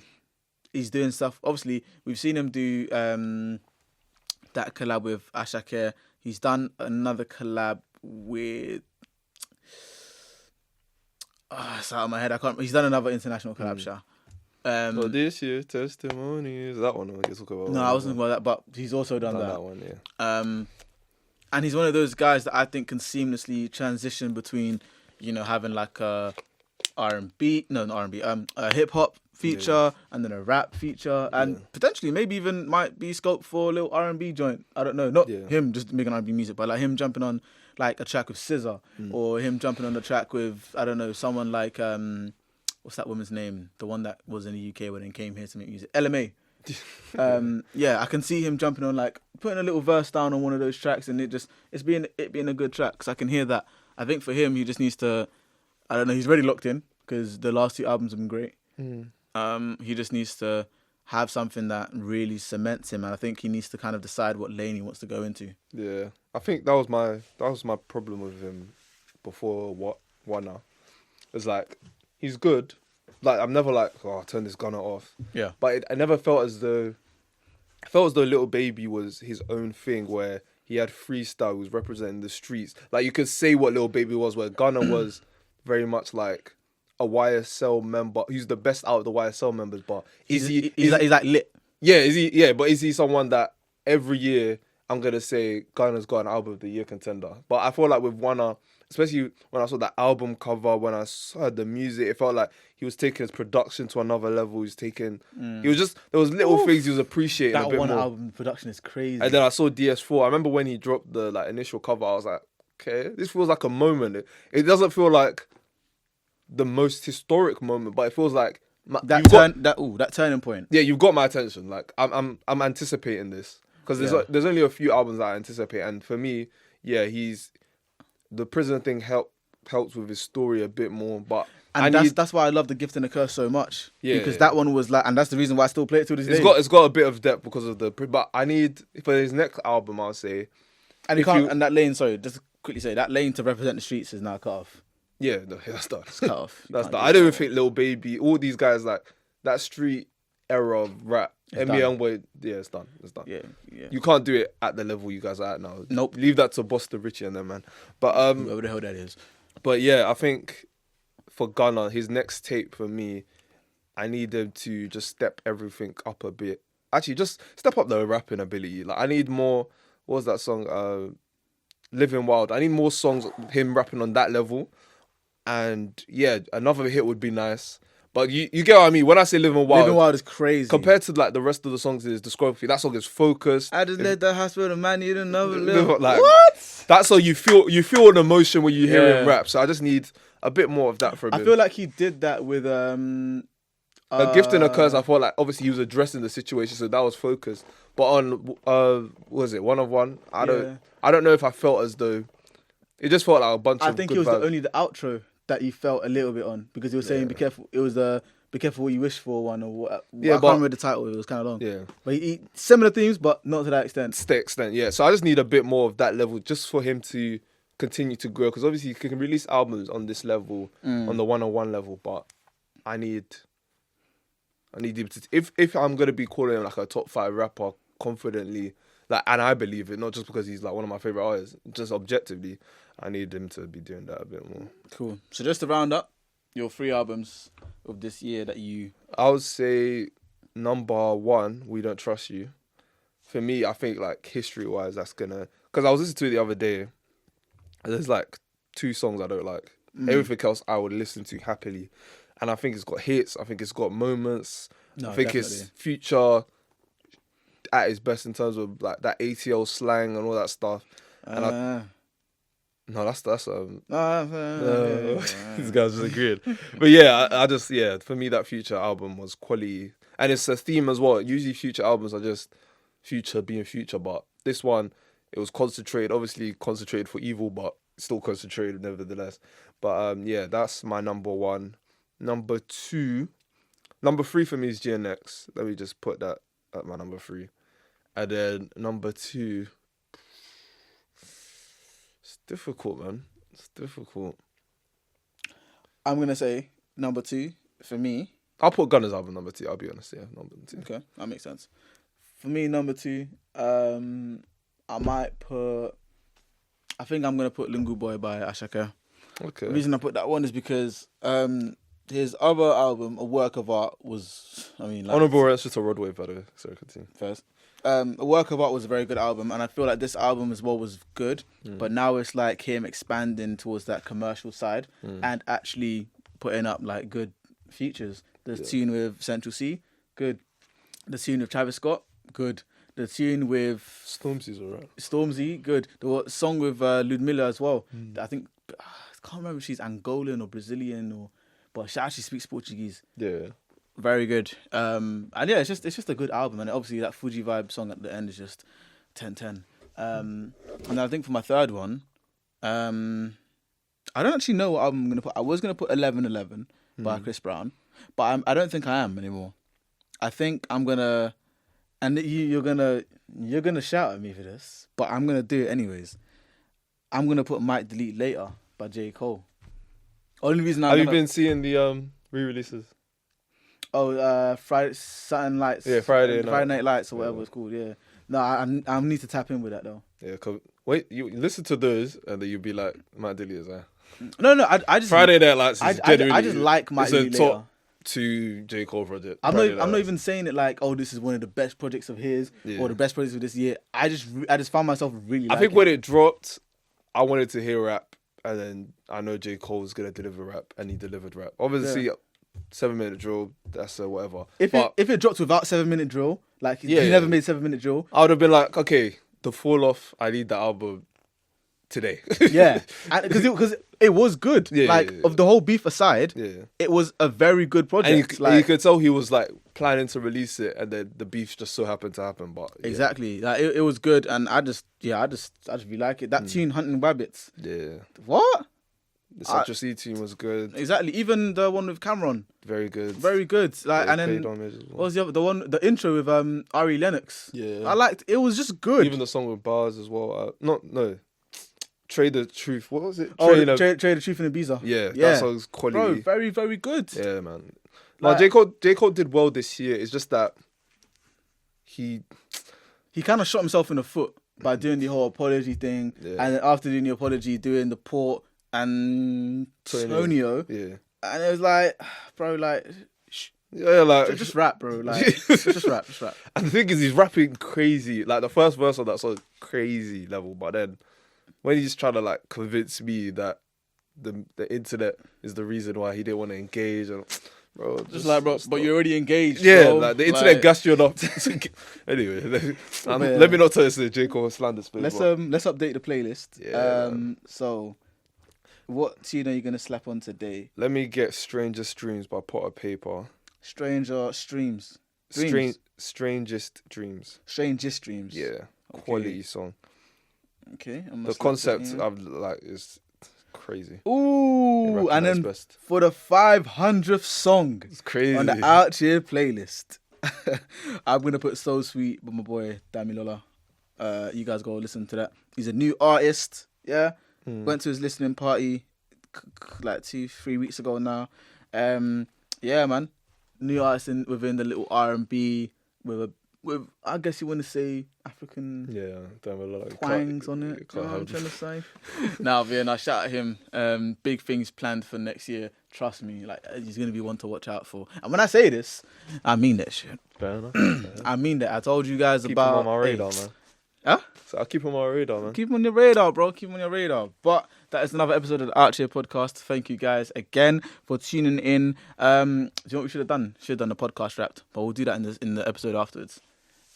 doing stuff. Obviously, we've seen him do that collab with Outchea. He's done another collab with. It's out of my head. I can't. He's done another international collab, Sha. So this year, testimony is that one. I guess we'll No, I wasn't about that, but he's also done that. That one, yeah. And he's one of those guys that I think can seamlessly transition between, having like a hip hop feature and then a rap feature, and potentially maybe even might be scope for a little R&B joint. I don't know. Not him just making R&B music, but like him jumping on like a track with SZA, or him jumping on the track with, I don't know, someone like what's that woman's name? The one that was in the UK when he came here to make music. LMA. I can see him jumping on, like putting a little verse down on one of those tracks, and it's being a good track, because I can hear that. I think for him, he just needs to, I don't know, he's already locked in because the last 2 albums have been great. He just needs to have something that really cements him, and I think he needs to kind of decide what lane he wants to go into. Yeah, I think that was my problem with him before Wanna. It's like, he's good. Like, I'm never like, oh, I'll turn this Gunna off. Yeah. But I never felt as though Lil Baby was his own thing, where he had freestyle, he was representing the streets. Like, you could say what Lil Baby was, where Gunna was very much like a YSL member. He's the best out of the YSL members, but he's like lit. Yeah, but is he someone that every year I'm gonna say Gunna's got an album of the year contender? But I feel like with Wanna, especially when I saw that album cover, when I heard the music, it felt like he was taking his production to another level. He was just, there was little things he was appreciating a bit more. That one album production is crazy. And then I saw DS4. I remember when he dropped the like initial cover, I was like, okay, this feels like a moment. It doesn't feel like the most historic moment, but it feels like that turning point. Yeah, you've got my attention. Like, I'm anticipating this, because there's only a few albums that I anticipate, and for me, the prison thing helps with his story a bit more, but that's why I love The Gift and the Curse so much. Yeah, because that one was like, and that's the reason why I still play it to this day. It's got a bit of depth because of but I need, for his next album, I'll say, and that lane. Sorry, just quickly say that lane to represent the streets is now cut off. Yeah, no, that's done. It's cut off. That's done. I don't even think Lil Baby, all these guys, like that street era of rap, NBA Youngboy, it's done. It's done. Yeah. You can't do it at the level you guys are at now. Nope. Leave that to Busta Richie and them, man. But whoever the hell that is. But yeah, I think for Gunna, his next tape for me, I need him to just step everything up a bit. Actually, just step up the rapping ability. Like, I need more. What was that song? Living Wild. I need more songs him rapping on that level. And yeah, another hit would be nice. But you get what I mean. When I say Living Wild is crazy. Compared to like the rest of the songs in his discography, that song is focused. I just let the hospital man you don't know. Like, what? That's how you feel an emotion when you hear him rap. So I just need a bit more of that from him. I feel like he did that with A Gift and a Curse. I felt like obviously he was addressing the situation, so that was focused. But on what was it, One of One? I don't know if I felt as though it just felt like a bunch of. I think it was only the outro that he felt a little bit on, because he was saying, "Be careful." It was the Be Careful What You Wish For one or what. Yeah, I can't but- remember the title. It was kind of long. Yeah. But similar themes, but not to that extent. To the extent, yeah. So I just need a bit more of that level just for him to continue to grow. Because obviously he can release albums on this level, on the one-on-one level, but I need him to... If I'm going to be calling him like a top 5 rapper confidently, like, and I believe it, not just because he's like one of my favourite artists, just objectively, I need him to be doing that a bit more. Cool. So just to round up, your 3 albums of this year that you... I would say number 1, We Don't Trust You. For me, I think like history-wise, that's gonna... Because I was listening to it the other day, and there's like 2 songs I don't like. Everything else I would listen to happily. And I think it's got hits. I think it's got moments. No, I think definitely. it's Future at his best in terms of like that ATL slang and all that stuff. And no, that's this guy's just agreed. But yeah, I just, for me that Future album was quality. And it's a theme as well. Usually Future albums are just Future being Future, but this one, it was concentrated, obviously concentrated for evil, but still concentrated nevertheless. But yeah, that's my number 1. Number 3 for me is GNX. Let me just put that at my number 3. And then number 2, it's difficult, man. It's difficult. I'm going to say number 2 for me. I'll put Gunna's album number 2, I'll be honest, number 2. Okay, that makes sense. For me, number 2, I might put... I think I'm going to put Lingu Boy by Ashaka. Okay. The reason I put that one is because his other album, A Work of Art, was... Honourable Mention to Rodway, by the way. Sorry, continue. First. A Work of Art was a very good album, and I feel like this album as well was good, but now it's like him expanding towards that commercial side and actually putting up like good features. The tune with Central C, good. The tune with Travis Scott, good. The tune with Stormzy's alright. Stormzy, good. The song with Ludmilla as well. I think I can't remember if she's Angolan or Brazilian but she actually speaks Portuguese. Yeah. Very good. And yeah, it's just a good album, and obviously that Fuji Vibe song at the end is just 10/10. And I think for my third one, I don't actually know what album I'm gonna put. I was gonna put 11:11 by Chris Brown, but I don't think I am anymore. I think I'm gonna, and you're gonna shout at me for this, but I'm gonna do it anyways. I'm gonna put Might Delete Later by J. Cole. Only reason Have you been seeing the re-releases? Friday Saturday Lights. Yeah, Friday Night Lights or whatever it's called. Yeah. No, I need to tap in with that though. Yeah, wait, you listen to those and then you'll be like, Matt Dilly is there. No, I just Friday Night Lights is genuinely... I just like Might Delete Later. Top 2 J. Cole project. I'm not even saying it like, oh, this is one of the best projects of his or the best projects of this year. I just found myself really. I think when it dropped, I wanted to hear rap, and then I know J. Cole's gonna deliver rap, and he delivered rap. Obviously, 7-minute drill. That's whatever. If it dropped without 7-minute drill, like he never made 7-minute drill, I would have been like, okay, the Fall Off. I need the album today. Yeah, because it was good. Of the whole beef aside, it was a very good project. And you could tell he was like planning to release it, and then the beef just so happened to happen. But exactly, like it was good, and I just really like it. That tune, Hunting Rabbits. Yeah. What? The Central C tune was good. Exactly. Even the one with Cameron. Very good. Very good. Like, and then what was the other? The intro with Ari Lennox. Yeah. I liked. It was just good. Even the song with Bars as well. Trade the Truth. What was it? Trade the Truth in Ibiza. Yeah. That song's quality. Bro, very, very good. Yeah, man. Like, J. Cole did well this year. It's just that he kind of shot himself in the foot by doing the whole apology thing, and then after doing the apology, doing the Port and Tonio. Yeah. And it was like, bro, like... just rap, bro. Like, just rap. And the thing is, he's rapping crazy. Like, the first verse of that song, crazy level. But then, when he's trying to, like, convince me that the internet is the reason why he didn't want to engage, and bro, but you're already engaged. Yeah, bro. like, the internet gassed you enough. Anyway, let me not tell this to J. Cole slander space. Let's update the playlist. Yeah. So, what tune are you gonna slap on today? Let me get Strangest Dreams by Potter Paper. Strangest Dreams. Strangest Dreams. Yeah. Okay. Quality song. Okay. The concept is crazy. Ooh, and then best. for the 500th song It's crazy. on the Outchea playlist, I'm going to put So Sweet by my boy, Dami Lola. You guys go listen to that. He's a new artist, yeah? Went to his listening party like 2-3 weeks ago now. Yeah, man. New artist within the little R&B with I guess you want to say African twangs on it. You know what I'm trying to say? Now, shout at him. Big things planned for next year. Trust me, like he's gonna be one to watch out for. And when I say this, I mean that shit. Fair enough. I mean that. I told you guys keep about. Him on my radar, man. Huh? So I'll keep him on my radar, man. Keep him on your radar, bro. Keep him on your radar. But that is another episode of the Outchea Podcast. Thank you guys again for tuning in. Do you know what we should have done? Should have done the podcast wrapped, but we'll do that in the episode afterwards.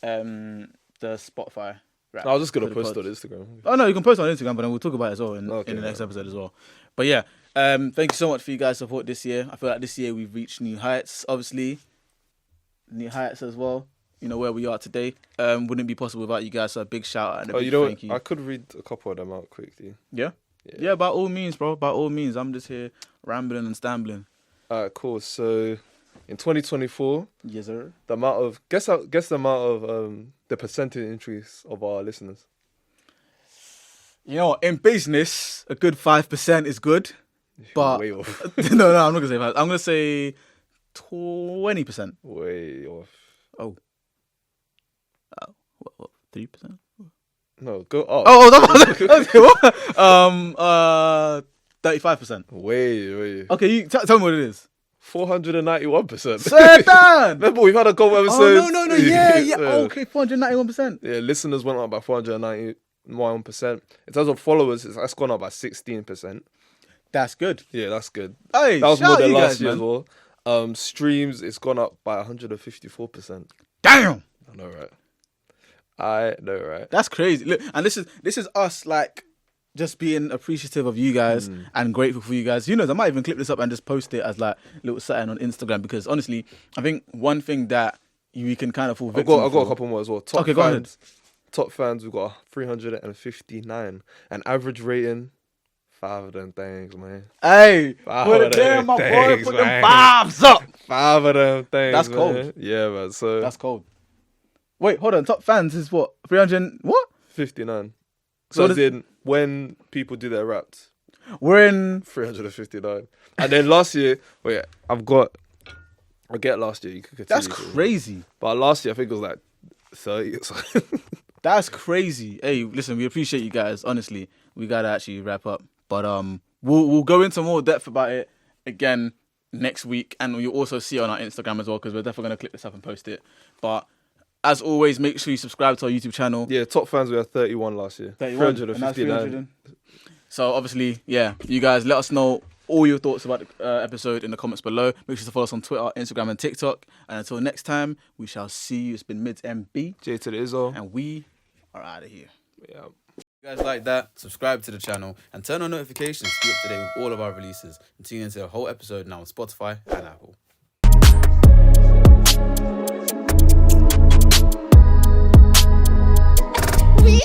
The Spotify wrap. I was just gonna post on Instagram. Oh no, you can post on Instagram, but then we'll talk about it as well in the next episode as well. But yeah, thank you so much for you guys' support this year. I feel like this year we've reached new heights. Obviously, new heights as well. You know where we are today. Wouldn't be possible without you guys. So a big shout out and a big thank you. I could read a couple of them out quickly. Yeah. Yeah, by all means, bro. By all means, I'm just here rambling and stambling. Alright, cool. So in 2024, yes sir. The amount of guess the amount of the percentage increase of our listeners. You know what? In business, a good 5% is good, but way off. no, I'm not gonna say 5. I'm gonna say 20%. Way off. Oh, what? 3%? No, go up. Okay, what? 35%. Way. Okay, you tell me what it is. 491%. Satan! Remember, we've had a couple episodes. Oh, no. Yeah. Okay, 491%. Yeah, listeners went up by 491%. In terms of followers, that's gone up by 16%. That's good. Yeah, that's good. Hey, that was more than last year man. as well. Streams, it's gone up by 154%. Damn! I know, right? That's crazy. Look, and this is us, like, just being appreciative of you guys and grateful for you guys. You know, I might even clip this up and just post it as like a little something on Instagram, because honestly, I think one thing that we can kind of fall victim I've got a couple more as well. Go ahead. Top fans, we've got 359. And average rating, 5 of them things, man. Hey, put it there, my boy. Put them 5s up. 5 of them things. That's man. cold. Yeah, man. So that's cold. Wait, hold on. Top fans is what? 300 what? 59. So as in when people do their raps, we're in 359. And then last year, I get last year. You could continue. That's crazy. But last year I think it was like 30 or something. That's crazy. Hey, listen, we appreciate you guys. Honestly, we gotta actually wrap up. But we'll go into more depth about it again next week, and you'll also see it on our Instagram as well, because we're definitely gonna clip this up and post it. But as always, make sure you subscribe to our YouTube channel. Yeah, top fans, we had 31 last year. 31. 359. So obviously, yeah, you guys let us know all your thoughts about the episode in the comments below. Make sure to follow us on Twitter, Instagram, and TikTok. And until next time, we shall see you. It's been Mids MB. J to the Izzo. And we are out of here. Yeah. If you guys like that, subscribe to the channel and turn on notifications to be up to date with all of our releases. And tune into the whole episode now on Spotify and Apple. We